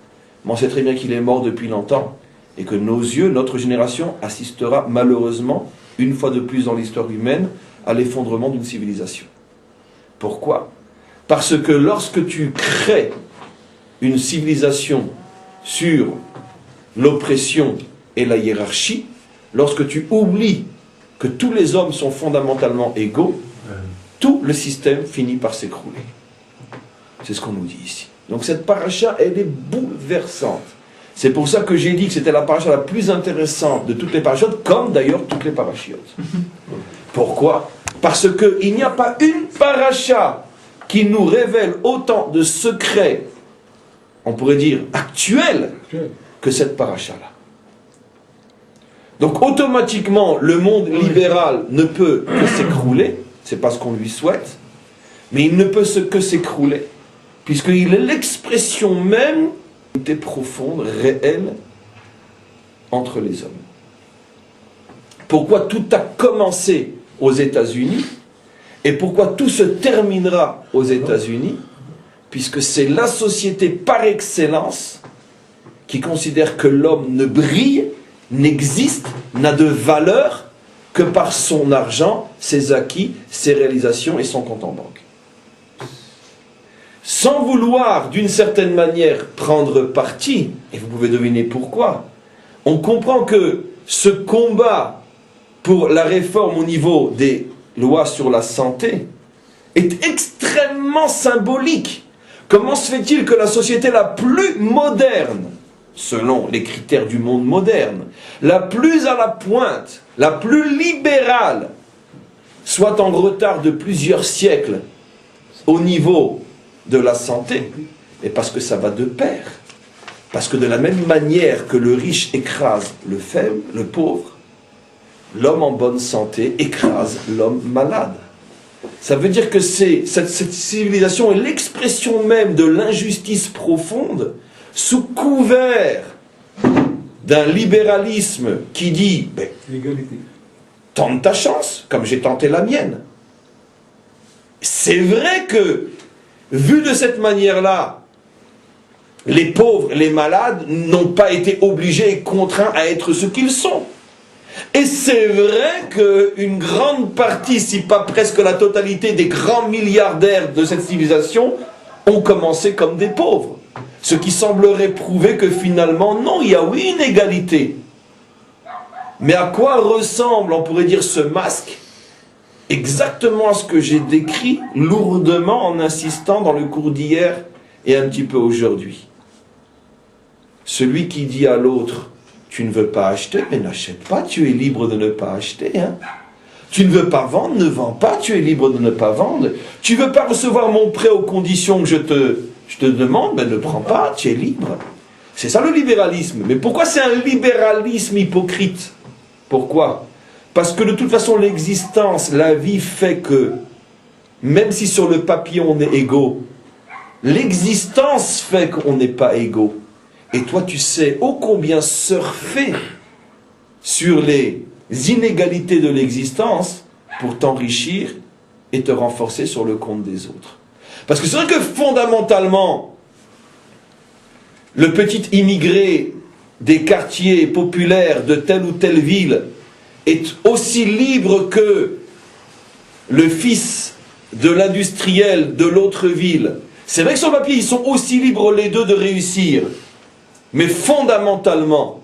Mais on sait très bien qu'il est mort depuis longtemps, et que nos yeux, notre génération, assistera malheureusement, une fois de plus dans l'histoire humaine, à l'effondrement d'une civilisation. Pourquoi? Parce que lorsque tu crées une civilisation sur l'oppression et la hiérarchie, lorsque tu oublies que tous les hommes sont fondamentalement égaux, tout le système finit par s'écrouler. C'est ce qu'on nous dit ici. Donc cette paracha, elle est bouleversante. C'est pour ça que j'ai dit que c'était la paracha la plus intéressante de toutes les parachiotes, comme d'ailleurs toutes les parachiotes. Pourquoi? Parce qu'il n'y a pas une paracha qui nous révèle autant de secrets, on pourrait dire actuels, que cette paracha-là. Donc automatiquement, le monde libéral ne peut que s'écrouler, c'est pas ce qu'on lui souhaite, mais il ne peut que s'écrouler, puisqu'il est l'expression même des profondes, réelles, entre les hommes. Pourquoi tout a commencé aux États-Unis, et pourquoi tout se terminera aux États-Unis, puisque c'est la société par excellence qui considère que l'homme ne brille, n'existe, n'a de valeur que par son argent, ses acquis, ses réalisations et son compte en banque. Sans vouloir d'une certaine manière prendre parti, et vous pouvez deviner pourquoi, on comprend que ce combat pour la réforme au niveau des lois sur la santé est extrêmement symbolique. Comment se fait-il que la société la plus moderne, selon les critères du monde moderne, la plus à la pointe, la plus libérale, soit en retard de plusieurs siècles au niveau de la santé? Et parce que ça va de pair. Parce que de la même manière que le riche écrase le faible, le pauvre, l'homme en bonne santé écrase l'homme malade. Ça veut dire que cette civilisation est l'expression même de l'injustice profonde, sous couvert d'un libéralisme qui dit tente ta chance, comme j'ai tenté la mienne. C'est vrai que, vu de cette manière-là, les pauvres, les malades n'ont pas été obligés et contraints à être ce qu'ils sont. Et c'est vrai qu'une grande partie, si pas presque la totalité des grands milliardaires de cette civilisation ont commencé comme des pauvres. Ce qui semblerait prouver que finalement, non, il y a oui une égalité. Mais à quoi ressemble, on pourrait dire, ce masque? Exactement à ce que j'ai décrit lourdement en insistant dans le cours d'hier et un petit peu aujourd'hui. Celui qui dit à l'autre, tu ne veux pas acheter, mais n'achète pas, tu es libre de ne pas acheter. Hein. Tu ne veux pas vendre, ne vends pas, tu es libre de ne pas vendre. Tu ne veux pas recevoir mon prêt aux conditions que je te demande, mais ne prends pas, tu es libre. C'est ça le libéralisme. Mais pourquoi c'est un libéralisme hypocrite? Pourquoi? Parce que de toute façon l'existence, la vie fait que, même si sur le papier on est égaux, l'existence fait qu'on n'est pas égaux. Et toi tu sais ô combien surfer sur les inégalités de l'existence pour t'enrichir et te renforcer sur le compte des autres. Parce que c'est vrai que fondamentalement, le petit immigré des quartiers populaires de telle ou telle ville est aussi libre que le fils de l'industriel de l'autre ville. C'est vrai que sur le papier, ils sont aussi libres les deux de réussir. Mais fondamentalement,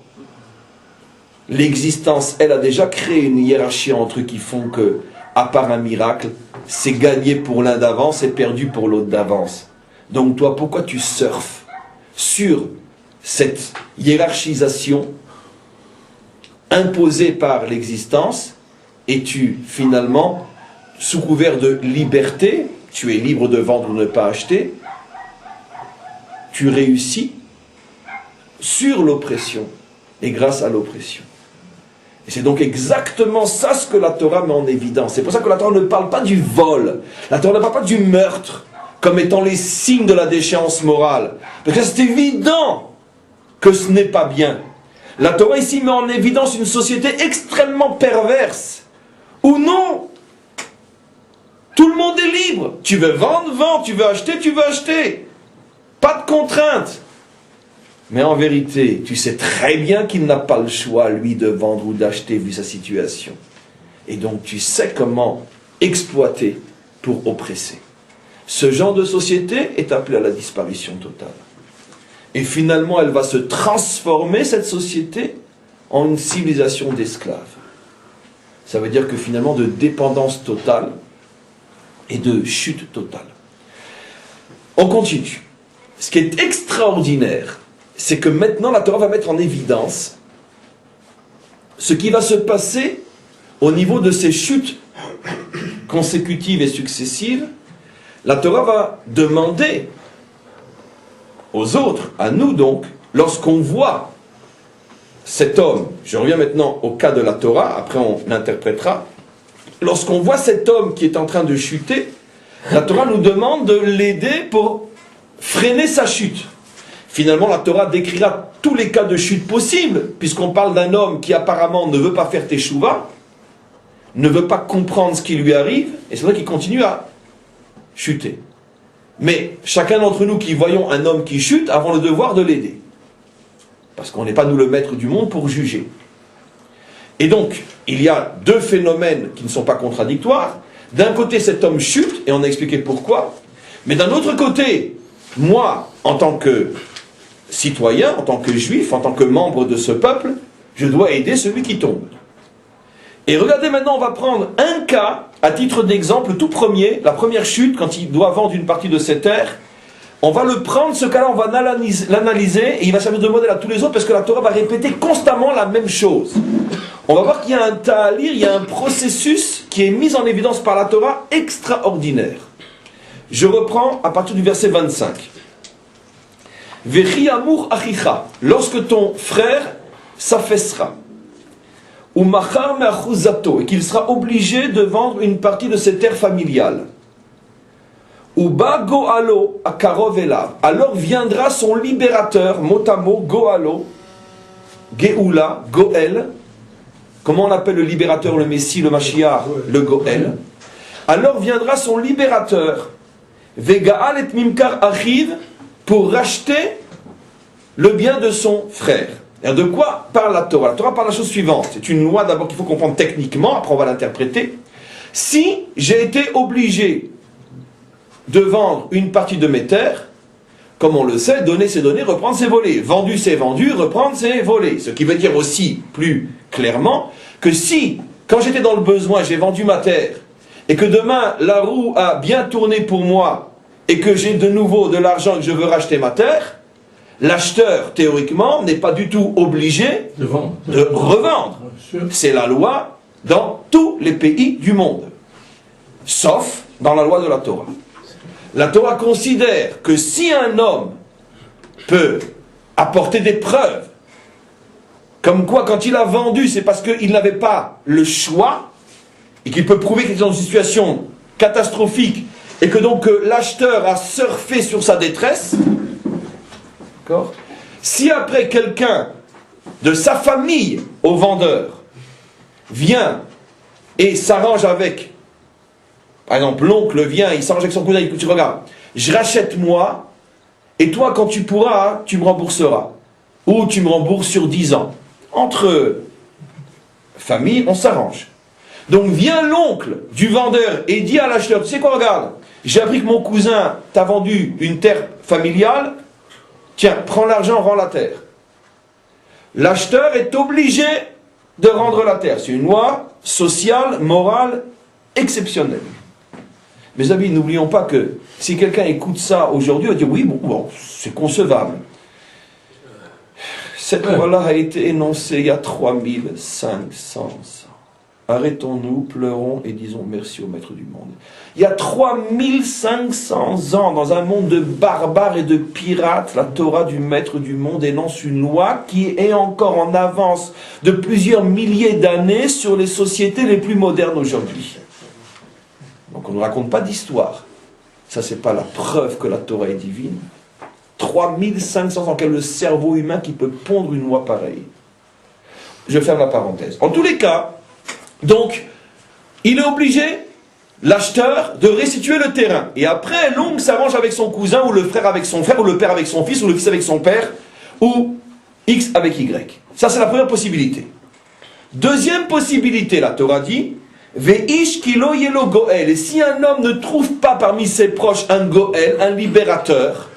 l'existence, elle a déjà créé une hiérarchie entre eux qui font que, à part un miracle, c'est gagné pour l'un d'avance et perdu pour l'autre d'avance. Donc toi, pourquoi tu surfes sur cette hiérarchisation imposée par l'existence et tu, finalement, sous couvert de liberté, tu es libre de vendre ou ne pas acheter, tu réussis sur l'oppression et grâce à l'oppression. Et c'est donc exactement ça ce que la Torah met en évidence. C'est pour ça que la Torah ne parle pas du vol, la Torah ne parle pas du meurtre comme étant les signes de la déchéance morale. Parce que c'est évident que ce n'est pas bien. La Torah ici met en évidence une société extrêmement perverse, où non, tout le monde est libre. Tu veux vendre, vends, tu veux acheter. Pas de contrainte. Mais en vérité, tu sais très bien qu'il n'a pas le choix, lui, de vendre ou d'acheter, vu sa situation. Et donc, tu sais comment exploiter pour oppresser. Ce genre de société est appelé à la disparition totale. Et finalement, elle va se transformer, cette société, en une civilisation d'esclaves. Ça veut dire que finalement, de dépendance totale et de chute totale. On continue. Ce qui est extraordinaire, c'est que maintenant la Torah va mettre en évidence ce qui va se passer au niveau de ces chutes consécutives et successives. La Torah va demander aux autres, à nous donc, lorsqu'on voit cet homme, je reviens maintenant au cas de la Torah, après on l'interprétera, lorsqu'on voit cet homme qui est en train de chuter, la Torah nous demande de l'aider pour freiner sa chute. Finalement, la Torah décrira tous les cas de chute possibles, puisqu'on parle d'un homme qui apparemment ne veut pas faire teshuva, ne veut pas comprendre ce qui lui arrive, et c'est vrai qu'il continue à chuter. Mais chacun d'entre nous qui voyons un homme qui chute, avons le devoir de l'aider. Parce qu'on n'est pas nous le maître du monde pour juger. Et donc, il y a deux phénomènes qui ne sont pas contradictoires. D'un côté, cet homme chute, et on a expliqué pourquoi. Mais d'un autre côté, moi, en tant que citoyen, en tant que juif, en tant que membre de ce peuple, je dois aider celui qui tombe. Et regardez maintenant, on va prendre un cas, à titre d'exemple, tout premier, la première chute, quand il doit vendre une partie de ses terres. On va le prendre, ce cas-là, on va l'analyser, et il va servir de modèle à tous les autres, parce que la Torah va répéter constamment la même chose. On va voir qu'il y a un ta'alir, il y a un processus qui est mis en évidence par la Torah extraordinaire. Je reprends à partir du verset 25. Vechi amour achicha, lorsque ton frère s'affaissera, ou machar me'achuzato, et qu'il sera obligé de vendre une partie de ses terres familiales, ou ba goalo akarov elav, alors viendra son libérateur, mot à mot, goalo, geoula, goel. Comment on appelle le libérateur, le Messie, le Mashiach, le Goel? Alors viendra son libérateur, Vegaal et Mimkar arrive pour racheter le bien de son frère. Et de quoi parle la Torah? La Torah parle la chose suivante. C'est une loi d'abord qu'il faut comprendre techniquement, après on va l'interpréter. Si j'ai été obligé de vendre une partie de mes terres, comme on le sait, donner c'est donner, reprendre c'est voler. Vendu c'est vendu, reprendre c'est voler. Ce qui veut dire aussi, plus clairement, que si, quand j'étais dans le besoin, j'ai vendu ma terre, et que demain, la roue a bien tourné pour moi, et que j'ai de nouveau de l'argent et que je veux racheter ma terre, l'acheteur, théoriquement, n'est pas du tout obligé de revendre. C'est la loi dans tous les pays du monde, sauf dans la loi de la Torah. La Torah considère que si un homme peut apporter des preuves, comme quoi quand il a vendu, c'est parce qu'il n'avait pas le choix, et qu'il peut prouver qu'il est dans une situation catastrophique, et que donc l'acheteur a surfé sur sa détresse, d'accord ? Si après quelqu'un de sa famille au vendeur vient et s'arrange avec, par exemple l'oncle vient, il s'arrange avec son cousin, il dit tu regardes, je rachète moi, et toi quand tu pourras, tu me rembourseras, ou tu me rembourses sur 10 ans. Entre famille, on s'arrange. Donc vient l'oncle du vendeur et dit à l'acheteur, tu sais quoi, regarde, j'ai appris que mon cousin t'a vendu une terre familiale, tiens, prends l'argent, rends la terre. L'acheteur est obligé de rendre la terre. C'est une loi sociale, morale, exceptionnelle. Mes amis, n'oublions pas que si quelqu'un écoute ça aujourd'hui, il va dire oui, bon, c'est concevable. Cette loi-là a été énoncée il y a 3500 ans. Arrêtons-nous, pleurons et disons merci au Maître du monde. Il y a 3500 ans, dans un monde de barbares et de pirates, la Torah du Maître du monde énonce une loi qui est encore en avance de plusieurs milliers d'années sur les sociétés les plus modernes aujourd'hui. Donc on ne raconte pas d'histoire. Ça, c'est pas la preuve que la Torah est divine. 3500 ans, quel est le cerveau humain qui peut pondre une loi pareille? Je ferme la parenthèse. En tous les cas, donc, il est obligé, l'acheteur, de restituer le terrain. Et après, l'oncle s'arrange avec son cousin, ou le frère avec son frère, ou le père avec son fils, ou le fils avec son père, ou X avec Y. Ça, c'est la première possibilité. Deuxième possibilité, la Torah dit, Veish kilo yelo goel. Et si un homme ne trouve pas parmi ses proches un goel, un libérateur,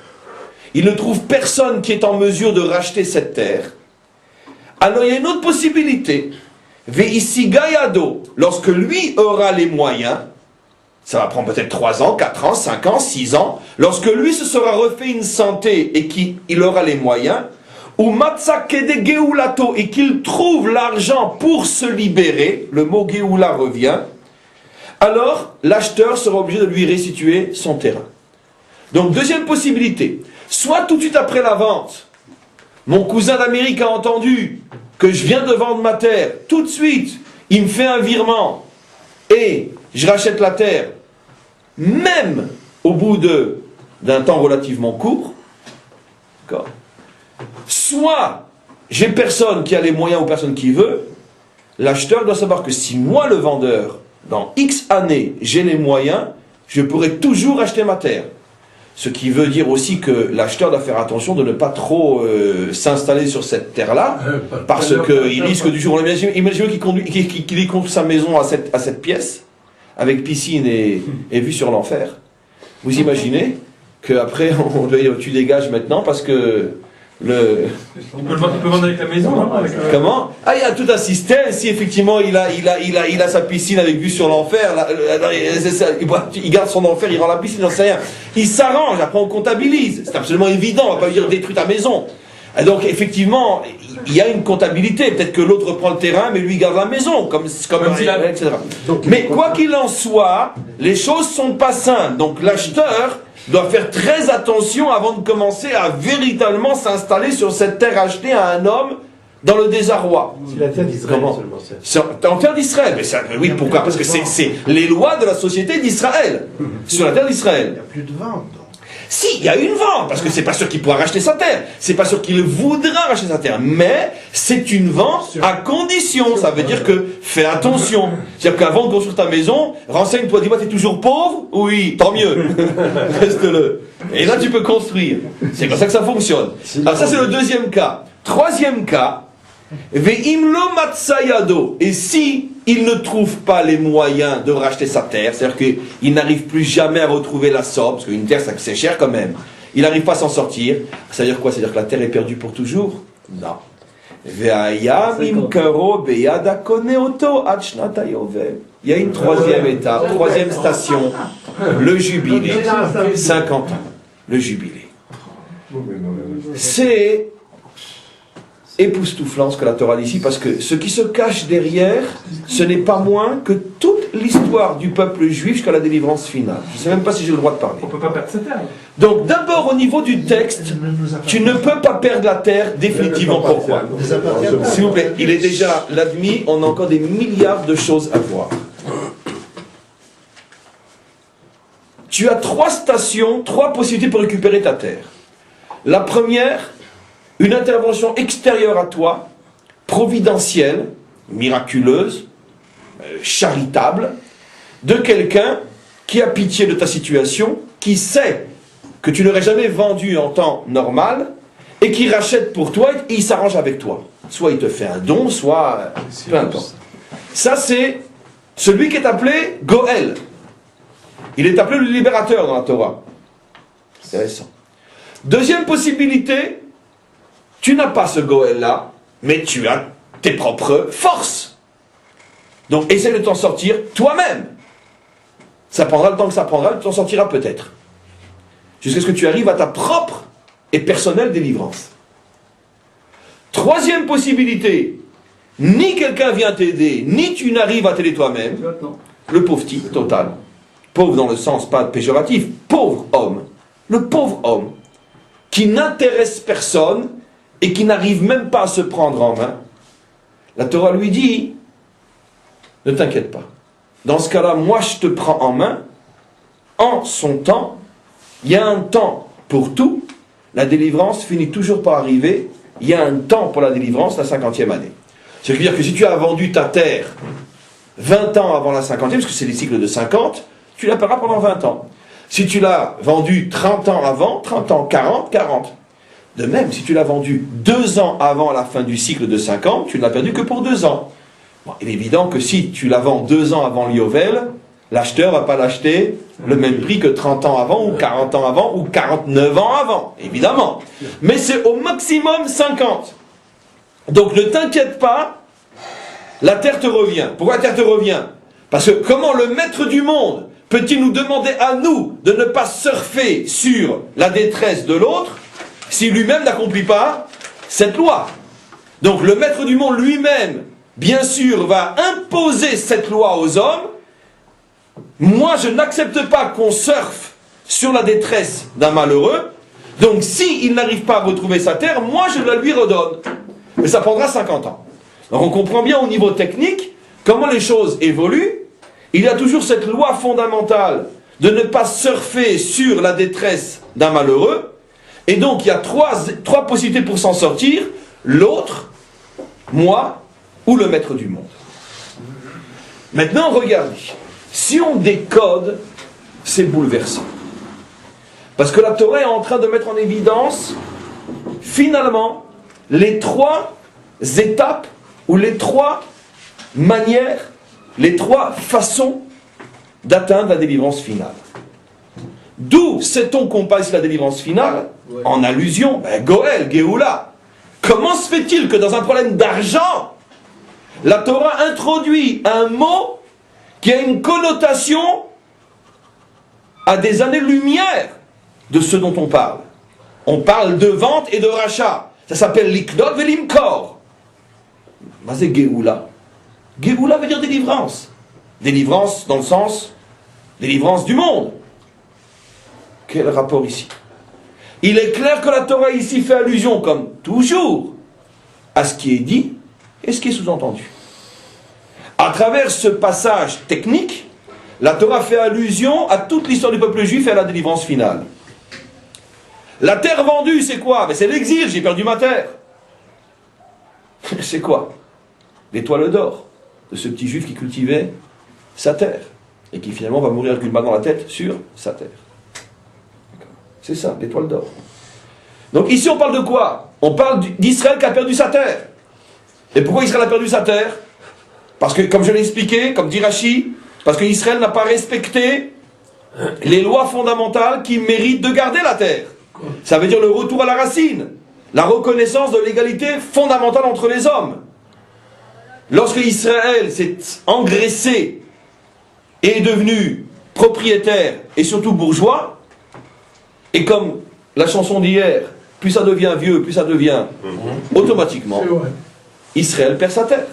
il ne trouve personne qui est en mesure de racheter cette terre, alors il y a une autre possibilité. Veisigayado, lorsque lui aura les moyens, ça va prendre peut-être 3 ans, 4 ans, 5 ans, 6 ans, lorsque lui se sera refait une santé et qu'il aura les moyens, ou matzakede geulato, et qu'il trouve l'argent pour se libérer, le mot geoula revient, alors l'acheteur sera obligé de lui restituer son terrain. Donc deuxième possibilité, soit tout de suite après la vente, mon cousin d'Amérique a entendu que je viens de vendre ma terre, tout de suite, il me fait un virement, et je rachète la terre, même au bout d'un temps relativement court, d'accord. Soit j'ai personne qui a les moyens ou personne qui veut, l'acheteur doit savoir que si moi, le vendeur, dans X années, j'ai les moyens, je pourrai toujours acheter ma terre. Ce qui veut dire aussi que l'acheteur doit faire attention de ne pas trop s'installer sur cette terre-là, parce qu'il risque du jour au lendemain. Imaginez qu'il construit sa maison à cette pièce, avec piscine et vue sur l'enfer. Vous imaginez qu'après, tu dégages maintenant parce que Il peut vendre avec la maison, non? Comment? Ah, il y a tout un système. Si effectivement il a sa piscine avec vue sur l'enfer, il garde son enfer, il rend la piscine, j'en sais rien. Il s'arrange, après on comptabilise. C'est absolument évident, on va pas lui dire détruis ta maison. Et donc effectivement, il y a une comptabilité. Peut-être que l'autre reprend le terrain, mais lui garde la maison, etc. Mais quoi qu'il en soit, les choses sont pas simples. Donc l'acheteur doit faire très attention avant de commencer à véritablement s'installer sur cette terre achetée à un homme dans le désarroi. C'est la terre d'Israël seulement. C'est en terre d'Israël. Mais oui, pourquoi? Parce que c'est les lois de la société d'Israël. Sur la terre d'Israël. Il n'y a plus de vente. Si, il y a une vente, parce que c'est pas sûr qu'il pourra racheter sa terre. C'est pas sûr qu'il voudra racheter sa terre. Mais c'est une vente à condition. Ça veut dire que fais attention. C'est-à-dire qu'avant de construire ta maison, renseigne-toi, dis-moi, t'es toujours pauvre? Oui, tant mieux. Reste-le. Et là, tu peux construire. C'est comme ça que ça fonctionne. Alors ça, c'est le deuxième cas. Troisième cas, Ve'imlo matsayado. Et si il ne trouve pas les moyens de racheter sa terre, c'est-à-dire qu'il n'arrive plus jamais à retrouver la somme, parce qu'une terre, c'est cher quand même. il n'arrive pas à s'en sortir. Ça veut dire quoi? Ça veut dire que la terre est perdue pour toujours? Non. Il y a une troisième étape, troisième station, le jubilé. 50 ans, le jubilé. C'est époustouflant ce que la Torah dit ici, parce que ce qui se cache derrière, ce n'est pas moins que toute l'histoire du peuple juif jusqu'à la délivrance finale. Je ne sais même pas si j'ai le droit de parler. On ne peut pas perdre sa terre. Donc d'abord au niveau du texte, tu ne peux pas perdre la terre définitivement. Pourquoi? S'il vous plaît, il est déjà l'admis, on a encore des milliards de choses à voir. Tu as 3 stations, 3 possibilités pour récupérer ta terre. La première, une intervention extérieure à toi, providentielle, miraculeuse, charitable, de quelqu'un qui a pitié de ta situation, qui sait que tu n'aurais jamais vendu en temps normal, et qui rachète pour toi, et il s'arrange avec toi. Soit il te fait un don, soit peu importe. Ça c'est celui qui est appelé Goël. Il est appelé le libérateur dans la Torah. Intéressant. Deuxième possibilité, tu n'as pas ce Goël-là, mais tu as tes propres forces. Donc essaie de t'en sortir toi-même. Ça prendra le temps que ça prendra, tu t'en sortiras peut-être. Jusqu'à ce que tu arrives à ta propre et personnelle délivrance. Troisième possibilité, ni quelqu'un vient t'aider, ni tu n'arrives à t'aider toi-même. Le pauvre type total. Pauvre dans le sens pas péjoratif, pauvre homme. Le pauvre homme qui n'intéresse personne et qui n'arrive même pas à se prendre en main. La Torah lui dit, ne t'inquiète pas. Dans ce cas-là, moi je te prends en main, en son temps. Il y a un temps pour tout. La délivrance finit toujours par arriver. Il y a un temps pour la délivrance, la 50e année. Ça veut dire que si tu as vendu ta terre 20 ans avant la 50e, parce que c'est des cycles de 50, tu la paieras pendant 20 ans. Si tu l'as vendu 30 ans avant, 30 ans, 40, 40. De même, si tu l'as vendu 2 ans avant la fin du cycle de 50, tu ne l'as perdu que pour 2 ans. Bon, il est évident que si tu la vends 2 ans avant l'Yovel, l'acheteur ne va pas l'acheter le même prix que 30 ans avant, ou 40 ans avant, ou 49 ans avant, évidemment. Mais c'est au maximum 50. Donc ne t'inquiète pas, la terre te revient. Pourquoi la terre te revient? Parce que comment le maître du monde peut-il nous demander à nous de ne pas surfer sur la détresse de l'autre si lui-même n'accomplit pas cette loi? Donc le maître du monde lui-même, bien sûr, va imposer cette loi aux hommes. Moi, je n'accepte pas qu'on surfe sur la détresse d'un malheureux. Donc s'il n'arrive pas à retrouver sa terre, moi je la lui redonne. Mais ça prendra 50 ans. Donc on comprend bien au niveau technique comment les choses évoluent. Il y a toujours cette loi fondamentale de ne pas surfer sur la détresse d'un malheureux. Et donc il y a trois possibilités pour s'en sortir. L'autre, moi ou le maître du monde. Maintenant, regardez. Si on décode, c'est bouleversant. Parce que la Torah est en train de mettre en évidence, finalement, les 3 étapes ou les 3 manières, les 3 façons d'atteindre la délivrance finale. D'où sait-on qu'on passe la délivrance finale? En allusion, Goël, Géoula. Comment se fait-il que dans un problème d'argent, la Torah introduit un mot qui a une connotation à des années-lumière de ce dont on parle? On parle de vente et de rachat. Ça s'appelle l'ikdot velimkor. C'est Géoula. Géoula veut dire délivrance. Délivrance dans le sens délivrance du monde. Quel rapport ici? Il est clair que la Torah ici fait allusion, comme toujours, à ce qui est dit et ce qui est sous-entendu. À travers ce passage technique, la Torah fait allusion à toute l'histoire du peuple juif et à la délivrance finale. La terre vendue, c'est quoi? C'est l'exil, j'ai perdu ma terre. C'est quoi? L'étoile d'or de ce petit juif qui cultivait sa terre et qui finalement va mourir avec une balle dans la tête sur sa terre. C'est ça, l'étoile d'or. Donc ici on parle de quoi? On parle d'Israël qui a perdu sa terre. Et pourquoi Israël a perdu sa terre? Parce que, comme je l'ai expliqué, comme dit Rashi, parce qu'Israël n'a pas respecté les lois fondamentales qui méritent de garder la terre. Ça veut dire le retour à la racine, la reconnaissance de l'égalité fondamentale entre les hommes. Lorsque Israël s'est engraissé et est devenu propriétaire et surtout bourgeois, et comme la chanson d'hier, plus ça devient vieux, plus ça devient automatiquement, Israël perd sa terre.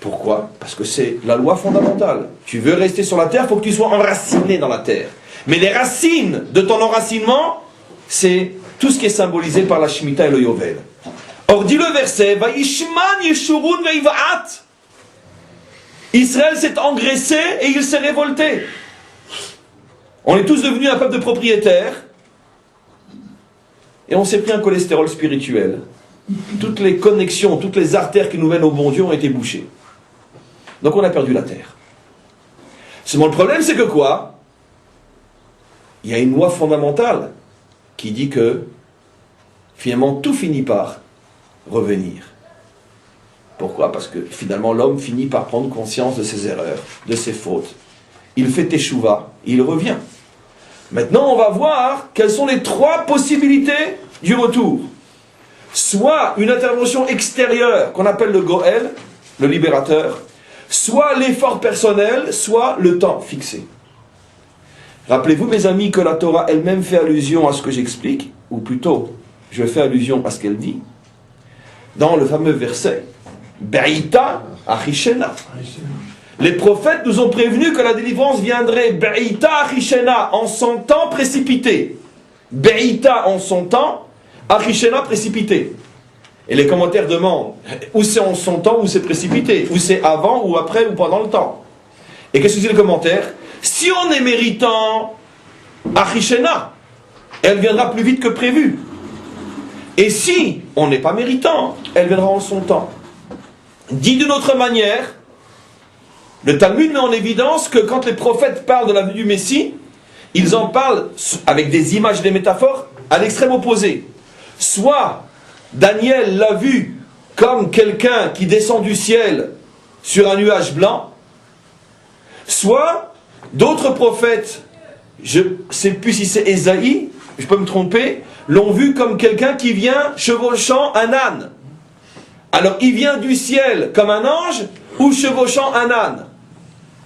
Pourquoi? Parce que c'est la loi fondamentale. Tu veux rester sur la terre, il faut que tu sois enraciné dans la terre. Mais les racines de ton enracinement, c'est tout ce qui est symbolisé par la Shemitah et le Yovel. Or, dit le verset, Vaishman Yeshurun Veivaat. Israël s'est engraissé et il s'est révolté. On est tous devenus un peuple de propriétaires et on s'est pris un cholestérol spirituel. Toutes les connexions, toutes les artères qui nous mènent au bon Dieu ont été bouchées. Donc on a perdu la terre. Seulement le problème c'est que quoi? Il y a une loi fondamentale qui dit que finalement tout finit par revenir. Pourquoi? Parce que finalement l'homme finit par prendre conscience de ses erreurs, de ses fautes. Il fait teshuva, il revient. Maintenant on va voir quelles sont les trois possibilités du retour. Soit une intervention extérieure qu'on appelle le Goël, le libérateur, soit l'effort personnel, soit le temps fixé. Rappelez-vous mes amis que la Torah elle-même fait allusion à ce que j'explique, ou plutôt je fais allusion à ce qu'elle dit, dans le fameux verset Be'ita achishena. Les prophètes nous ont prévenu que la délivrance viendrait Be'ita achishena, en son temps précipité. Be'ita en son temps, achishena précipité. Et les commentaires demandent où c'est en son temps ou c'est précipité, ou c'est avant ou après ou pendant le temps. Et qu'est-ce que dit le commentaire? Si on est méritant, achishena, elle viendra plus vite que prévu. Et si on n'est pas méritant, elle viendra en son temps. Dit d'une autre manière, le Talmud met en évidence que quand les prophètes parlent de la venue du Messie, ils en parlent avec des images et des métaphores à l'extrême opposé. Soit Daniel l'a vu comme quelqu'un qui descend du ciel sur un nuage blanc, soit d'autres prophètes, je ne sais plus si c'est Ésaïe, je peux me tromper, l'ont vu comme quelqu'un qui vient chevauchant un âne. Alors il vient du ciel comme un ange ou chevauchant un âne,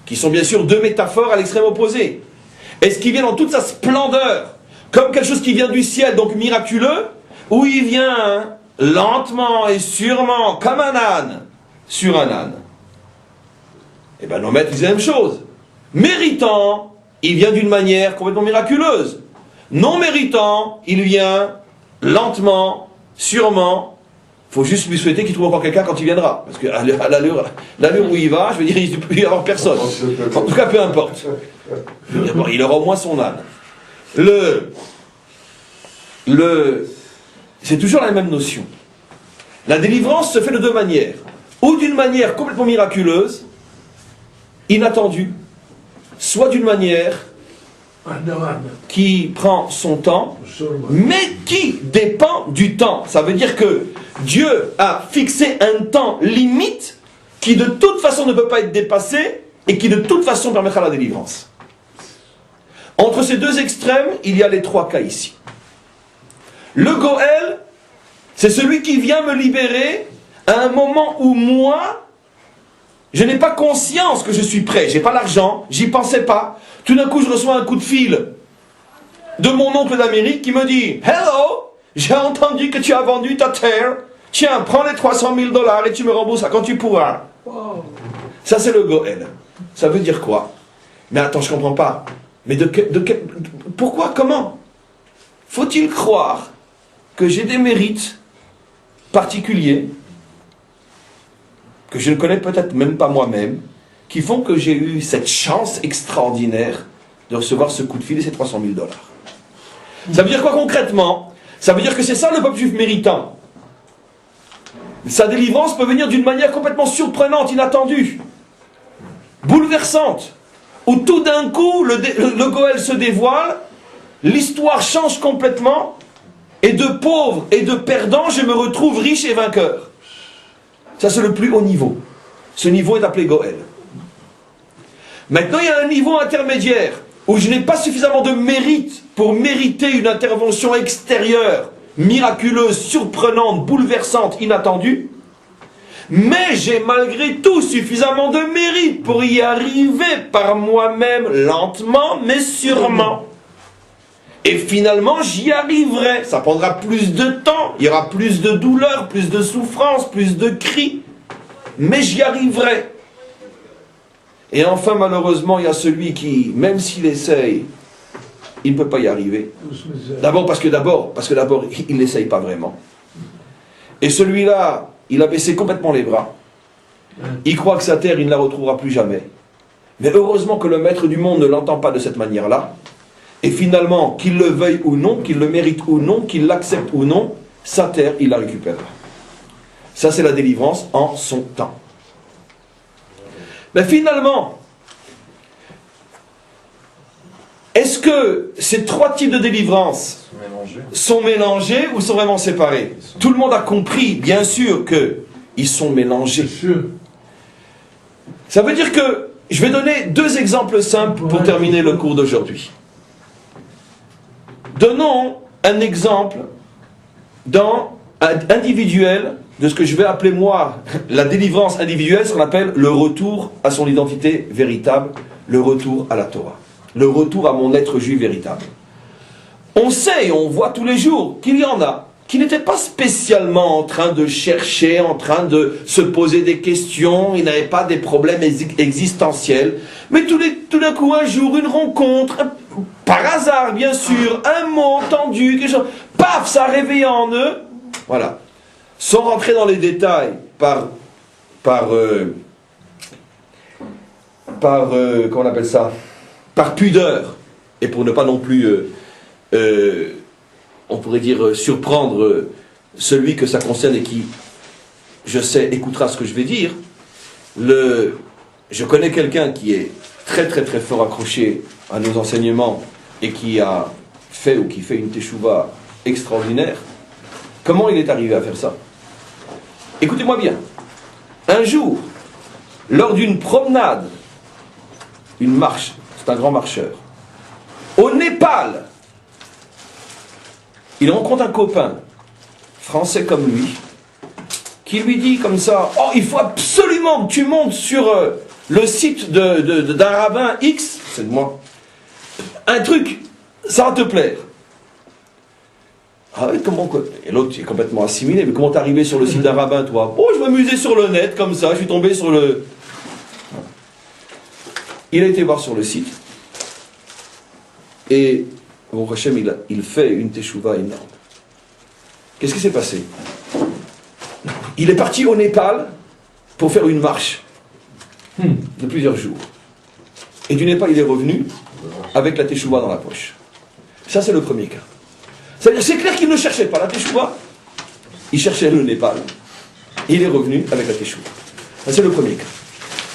qui sont bien sûr deux métaphores à l'extrême opposé. Est-ce qu'il vient dans toute sa splendeur, comme quelque chose qui vient du ciel, donc miraculeux, ou il vient lentement et sûrement, comme un âne, sur un âne? Eh bien nos maîtres disent la même chose. Méritant, il vient d'une manière complètement miraculeuse. Non méritant, il vient lentement, sûrement. Il faut juste lui souhaiter qu'il trouve encore quelqu'un quand il viendra. Parce qu'à l'allure où il va, je veux dire, il ne peut y avoir personne. En tout cas, peu importe. Bon, il aura au moins son âne. C'est toujours la même notion. La délivrance se fait de deux manières. Ou d'une manière complètement miraculeuse, inattendue, soit d'une manière qui prend son temps, mais qui dépend du temps. Ça veut dire que Dieu a fixé un temps limite qui de toute façon ne peut pas être dépassé et qui de toute façon permettra la délivrance. Entre ces deux extrêmes, il y a les trois cas ici. Le Goël, c'est celui qui vient me libérer à un moment où moi, je n'ai pas conscience que je suis prêt, j'ai pas l'argent, j'y pensais pas. Tout d'un coup, je reçois un coup de fil de mon oncle d'Amérique qui me dit « Hello, j'ai entendu que tu as vendu ta terre. Tiens, prends les 300 000 $ et tu me rembourses quand tu pourras. Wow. » Ça, c'est le Goël. Ça veut dire quoi? Mais attends, je comprends pas. Mais pourquoi? Comment? Faut-il croire que j'ai des mérites particuliers que je ne connais peut-être même pas moi-même, qui font que j'ai eu cette chance extraordinaire de recevoir ce coup de fil et ces 300 000 $. Ça veut dire quoi concrètement? Ça veut dire que c'est ça le peuple juif méritant. Sa délivrance peut venir d'une manière complètement surprenante, inattendue, bouleversante, où tout d'un coup le Goël se dévoile, l'histoire change complètement, et de pauvre et de perdant, je me retrouve riche et vainqueur. Ça, c'est le plus haut niveau. Ce niveau est appelé Goël. Maintenant, il y a un niveau intermédiaire où je n'ai pas suffisamment de mérite pour mériter une intervention extérieure, miraculeuse, surprenante, bouleversante, inattendue. Mais j'ai malgré tout suffisamment de mérite pour y arriver par moi-même, lentement mais sûrement. Et finalement, j'y arriverai. Ça prendra plus de temps, il y aura plus de douleur, plus de souffrance, plus de cris. Mais j'y arriverai. Et enfin, malheureusement, il y a celui qui, même s'il essaye, il ne peut pas y arriver. D'abord parce que il n'essaye pas vraiment. Et celui-là, il a baissé complètement les bras. Il croit que sa terre, il ne la retrouvera plus jamais. Mais heureusement que le maître du monde ne l'entend pas de cette manière-là. Et finalement, qu'il le veuille ou non, qu'il le mérite ou non, qu'il l'accepte ou non, sa terre, il la récupérera. Ça, c'est la délivrance en son temps. Mais finalement, est-ce que ces trois types de délivrance sont mélangés ou sont vraiment séparés? Tout le monde a compris, bien sûr, qu'ils sont mélangés. Ça veut dire que, je vais donner deux exemples simples pour terminer le cours d'aujourd'hui. Donnons un exemple individuel de ce que je vais appeler moi la délivrance individuelle, ce qu'on appelle le retour à son identité véritable, le retour à la Torah, le retour à mon être juif véritable. On sait et on voit tous les jours qu'il y en a qui n'étaient pas spécialement en train de chercher, en train de se poser des questions, ils n'avaient pas des problèmes existentiels, mais tout d'un coup un jour une rencontre, par hasard bien sûr, un mot entendu, quelque chose, paf, ça a réveillé en eux, voilà. Sans rentrer dans les détails, comment on appelle ça, par pudeur, et pour ne pas non plus, on pourrait dire, surprendre celui que ça concerne et qui, je sais, écoutera ce que je vais dire. Je connais quelqu'un qui est très très très fort accroché à nos enseignements et qui a fait ou qui fait une teshuva extraordinaire. Comment il est arrivé à faire ça? Écoutez-moi bien. Un jour, lors d'une promenade, une marche, c'est un grand marcheur, au Népal, il rencontre un copain, français comme lui, qui lui dit comme ça, « Oh, il faut absolument que tu montes sur le site d'un rabbin X, c'est de moi, un truc, ça va te plaire. » Ah oui, comment quoi? Et l'autre est complètement assimilé. Mais comment t'es arrivé sur le site d'un rabbin, toi? Oh, je m'amusais sur le net, comme ça, je suis tombé sur le... Il a été voir sur le site. Et, bon, Hachem, il fait une teshuva énorme. Qu'est-ce qui s'est passé? Il est parti au Népal pour faire une marche de plusieurs jours. Et du Népal, il est revenu avec la teshuva dans la poche. Ça, c'est le premier cas. C'est-à-dire, c'est clair qu'il ne cherchait pas la teshuva, il cherchait le Népal. Il est revenu avec la teshuva. Ça, c'est le premier cas.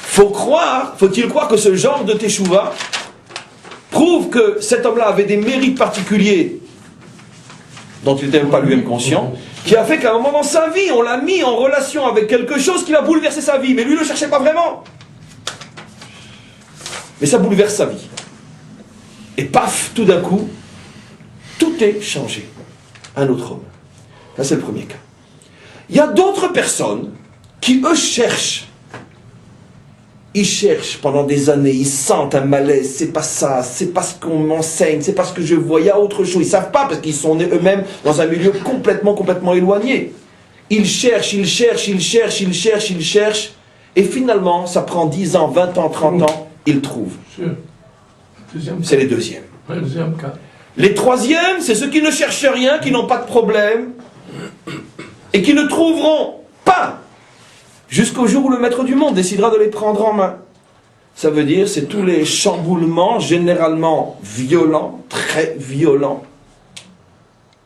Faut-il croire que ce genre de teshuva prouve que cet homme-là avait des mérites particuliers dont il n'était même pas lui-même conscient, qui a fait qu'à un moment dans sa vie, on l'a mis en relation avec quelque chose qui va bouleverser sa vie, mais lui ne le cherchait pas vraiment. Mais ça bouleverse sa vie. Et paf, tout d'un coup, tout est changé. Un autre homme. Ça, c'est le premier cas. Il y a d'autres personnes qui, eux, cherchent. Ils cherchent pendant des années, ils sentent un malaise, c'est pas ça, c'est pas ce qu'on m'enseigne, c'est pas ce que je vois, il y a autre chose. Ils savent pas parce qu'ils sont nés eux-mêmes dans un milieu complètement éloigné. Ils cherchent, et finalement, ça prend 10 ans, 20 ans, 30 ans, ils trouvent. C'est les deuxièmes. Deuxième cas. Les troisièmes, c'est ceux qui ne cherchent rien, qui n'ont pas de problème, et qui ne trouveront pas jusqu'au jour où le maître du monde décidera de les prendre en main. Ça veut dire, c'est tous les chamboulements, généralement violents, très violents,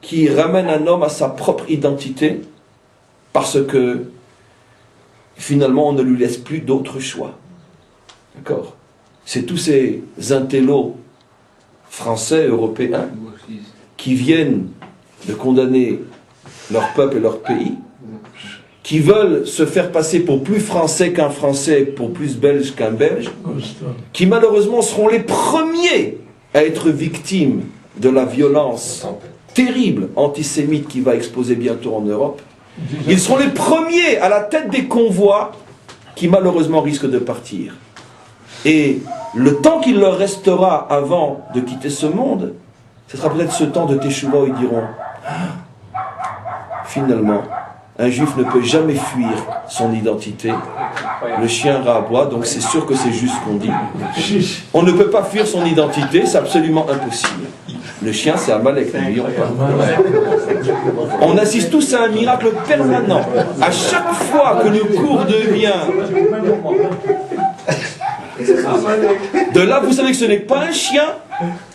qui ramènent un homme à sa propre identité, parce que, finalement, on ne lui laisse plus d'autre choix. D'accord? C'est tous ces intellos français, européens, qui viennent de condamner leur peuple et leur pays, qui veulent se faire passer pour plus français qu'un français, pour plus belge qu'un belge, qui malheureusement seront les premiers à être victimes de la violence terrible antisémite qui va exploser bientôt en Europe, ils seront les premiers à la tête des convois qui malheureusement risquent de partir. Et le temps qu'il leur restera avant de quitter ce monde, ce sera peut-être ce temps de Teshuvah où ils diront finalement, un juif ne peut jamais fuir son identité. Le chien rat aboie, donc c'est sûr que c'est juste ce qu'on dit. On ne peut pas fuir son identité, c'est absolument impossible. Le chien, c'est Amalek, n'oublions pas. On assiste tous à un miracle permanent. À chaque fois que le cours devient... De là, vous savez que ce n'est pas un chien,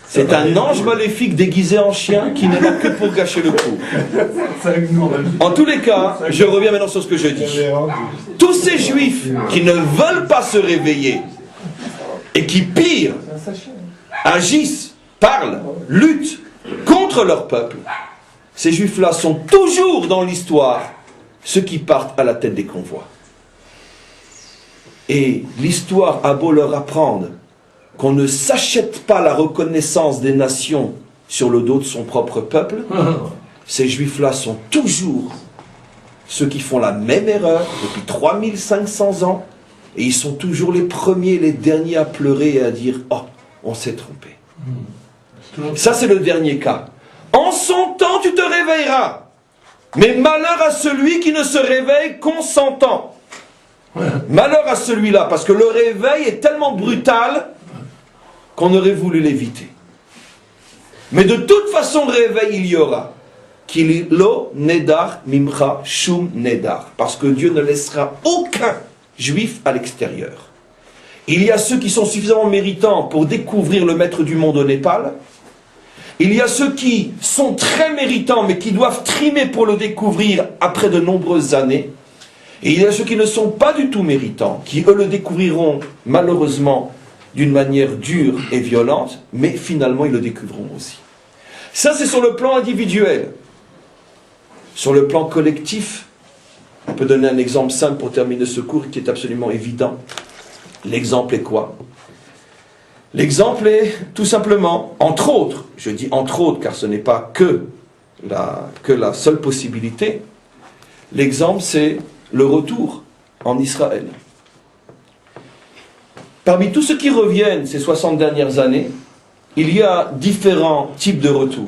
c'est un ange maléfique déguisé en chien qui n'est là que pour gâcher le cours. En tous les cas, je reviens maintenant sur ce que je dis. Tous ces juifs qui ne veulent pas se réveiller et qui, pire, agissent, parlent, luttent contre leur peuple, ces juifs-là sont toujours dans l'histoire ceux qui partent à la tête des convois. Et l'histoire a beau leur apprendre qu'on ne s'achète pas la reconnaissance des nations sur le dos de son propre peuple, ces juifs-là sont toujours ceux qui font la même erreur depuis 3500 ans, et ils sont toujours les premiers, les derniers à pleurer et à dire « Oh, on s'est trompé ». Ça, c'est le dernier cas. En son temps, tu te réveilleras, mais malheur à celui qui ne se réveille consentant. Malheur à celui-là, parce que le réveil est tellement brutal qu'on aurait voulu l'éviter. Mais de toute façon, réveil il y aura. Kililo nedar mimcha shum nedar. Parce que Dieu ne laissera aucun juif à l'extérieur. Il y a ceux qui sont suffisamment méritants pour découvrir le maître du monde au Népal. Il y a ceux qui sont très méritants, mais qui doivent trimer pour le découvrir après de nombreuses années. Et il y a ceux qui ne sont pas du tout méritants, qui eux le découvriront malheureusement d'une manière dure et violente, mais finalement ils le découvriront aussi. Ça c'est sur le plan individuel. Sur le plan collectif, on peut donner un exemple simple pour terminer ce cours qui est absolument évident. L'exemple est quoi? L'exemple est tout simplement, entre autres, je dis entre autres car ce n'est pas que la seule possibilité, l'exemple c'est le retour en Israël. Parmi tous ceux qui reviennent ces 60 dernières années, il y a différents types de retours.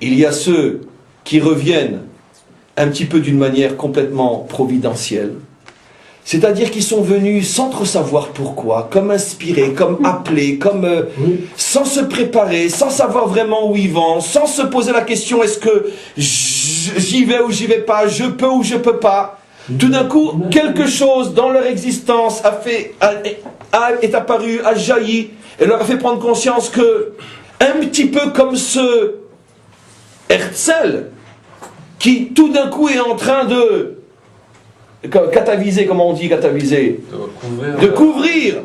Il y a ceux qui reviennent un petit peu d'une manière complètement providentielle, c'est-à-dire qu'ils sont venus sans trop savoir pourquoi, comme inspirés, comme appelés, comme sans se préparer, sans savoir vraiment où ils vont, sans se poser la question est-ce que j'y vais ou j'y vais pas, je peux ou je peux pas. Tout d'un coup, quelque chose dans leur existence est apparu, a jailli, et leur a fait prendre conscience que, un petit peu comme ce Herzl, qui tout d'un coup est en train de cataviser, comment on dit cataviser, de couvrir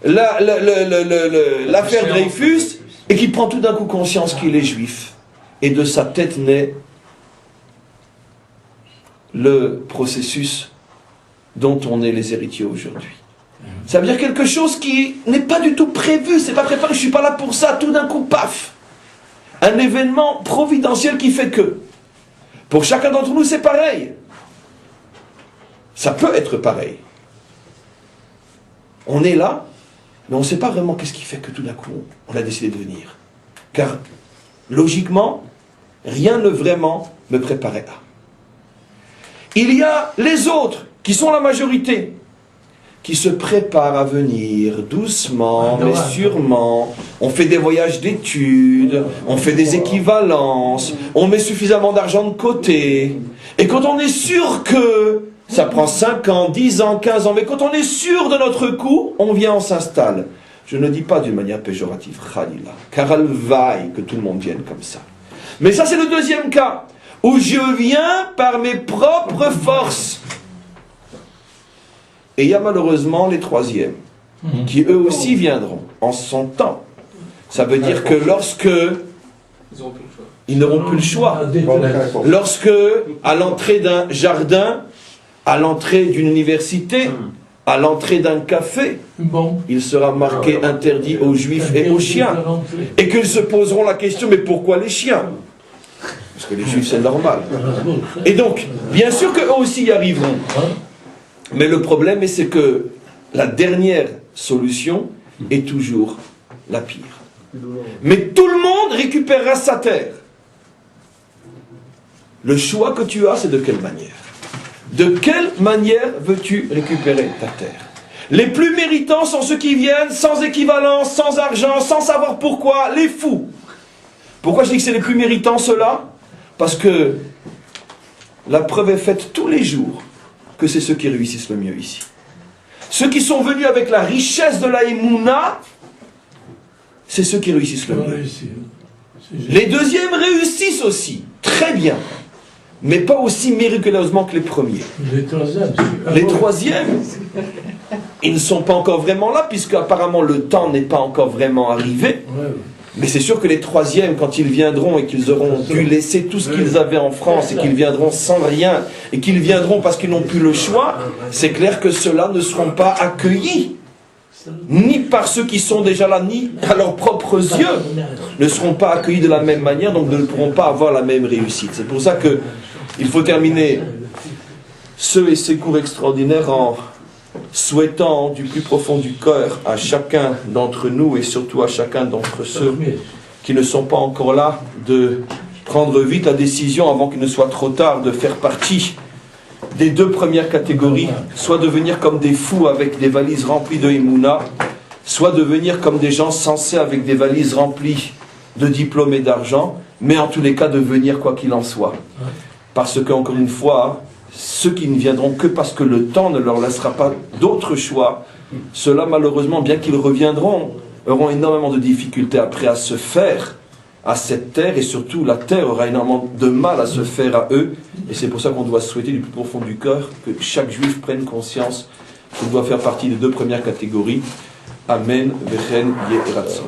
l'affaire Dreyfus, et qui prend tout d'un coup conscience qu'il est juif. Et de sa tête naît le processus dont on est les héritiers aujourd'hui. Ça veut dire quelque chose qui n'est pas du tout prévu, c'est pas préparé, je suis pas là pour ça, tout d'un coup, paf! Un événement providentiel qui fait que, pour chacun d'entre nous, c'est pareil. Ça peut être pareil. On est là, mais on ne sait pas vraiment qu'est-ce qui fait que tout d'un coup, on a décidé de venir. Car, logiquement, rien ne vraiment me préparait à. Il y a les autres, qui sont la majorité, qui se préparent à venir doucement, mais sûrement. On fait des voyages d'études, on fait des équivalences, on met suffisamment d'argent de côté. Et quand on est sûr que ça prend 5 ans, 10 ans, 15 ans, mais quand on est sûr de notre coup, on vient, on s'installe. Je ne dis pas d'une manière péjorative, khalila, car elle vaille que tout le monde vienne comme ça. Mais ça c'est le deuxième cas, où je viens par mes propres forces. Et il y a malheureusement les troisièmes, qui eux aussi viendront en son temps. Ça veut dire que lorsque ils n'auront plus le choix, lorsque à l'entrée d'un jardin, à l'entrée d'une université, À l'entrée d'un café, Bon. il sera marqué interdit aux juifs et aux chiens. Et qu'ils se poseront la question, mais pourquoi les chiens? Parce que les juifs, c'est normal. Et donc, bien sûr qu'eux aussi y arriveront. Mais le problème, c'est que la dernière solution est toujours la pire. Mais tout le monde récupérera sa terre. Le choix que tu as, c'est de quelle manière? De quelle manière veux-tu récupérer ta terre? Les plus méritants sont ceux qui viennent sans équivalence, sans argent, sans savoir pourquoi, les fous. Pourquoi je dis que c'est les plus méritants, ceux-là? Parce que la preuve est faite tous les jours que c'est ceux qui réussissent le mieux ici. Ceux qui sont venus avec la richesse de la Emouna, c'est ceux qui réussissent le mieux. Les deuxièmes réussissent aussi, très bien, mais pas aussi miraculeusement que les premiers. Les troisièmes, ils ne sont pas encore vraiment là, puisque apparemment le temps n'est pas encore vraiment arrivé. Mais c'est sûr que les troisièmes, quand ils viendront et qu'ils auront dû laisser tout ce qu'ils avaient en France et qu'ils viendront sans rien et qu'ils viendront parce qu'ils n'ont plus le choix, c'est clair que ceux-là ne seront pas accueillis, ni par ceux qui sont déjà là, ni à leurs propres yeux, ne seront pas accueillis de la même manière, donc ne pourront pas avoir la même réussite. C'est pour ça que il faut terminer ce et ces cours extraordinaires en souhaitant du plus profond du cœur à chacun d'entre nous et surtout à chacun d'entre ceux qui ne sont pas encore là de prendre vite la décision avant qu'il ne soit trop tard de faire partie des deux premières catégories, soit devenir comme des fous avec des valises remplies de Emouna, soit devenir comme des gens sensés avec des valises remplies de diplômes et d'argent, mais en tous les cas devenir quoi qu'il en soit. Parce que, encore une fois, ceux qui ne viendront que parce que le temps ne leur laissera pas d'autre choix, ceux-là, malheureusement, bien qu'ils reviendront, auront énormément de difficultés après à se faire à cette terre, et surtout la terre aura énormément de mal à se faire à eux, et c'est pour ça qu'on doit souhaiter du plus profond du cœur que chaque juif prenne conscience qu'il doit faire partie des deux premières catégories. Amen, Vechen, Yeh Ratson.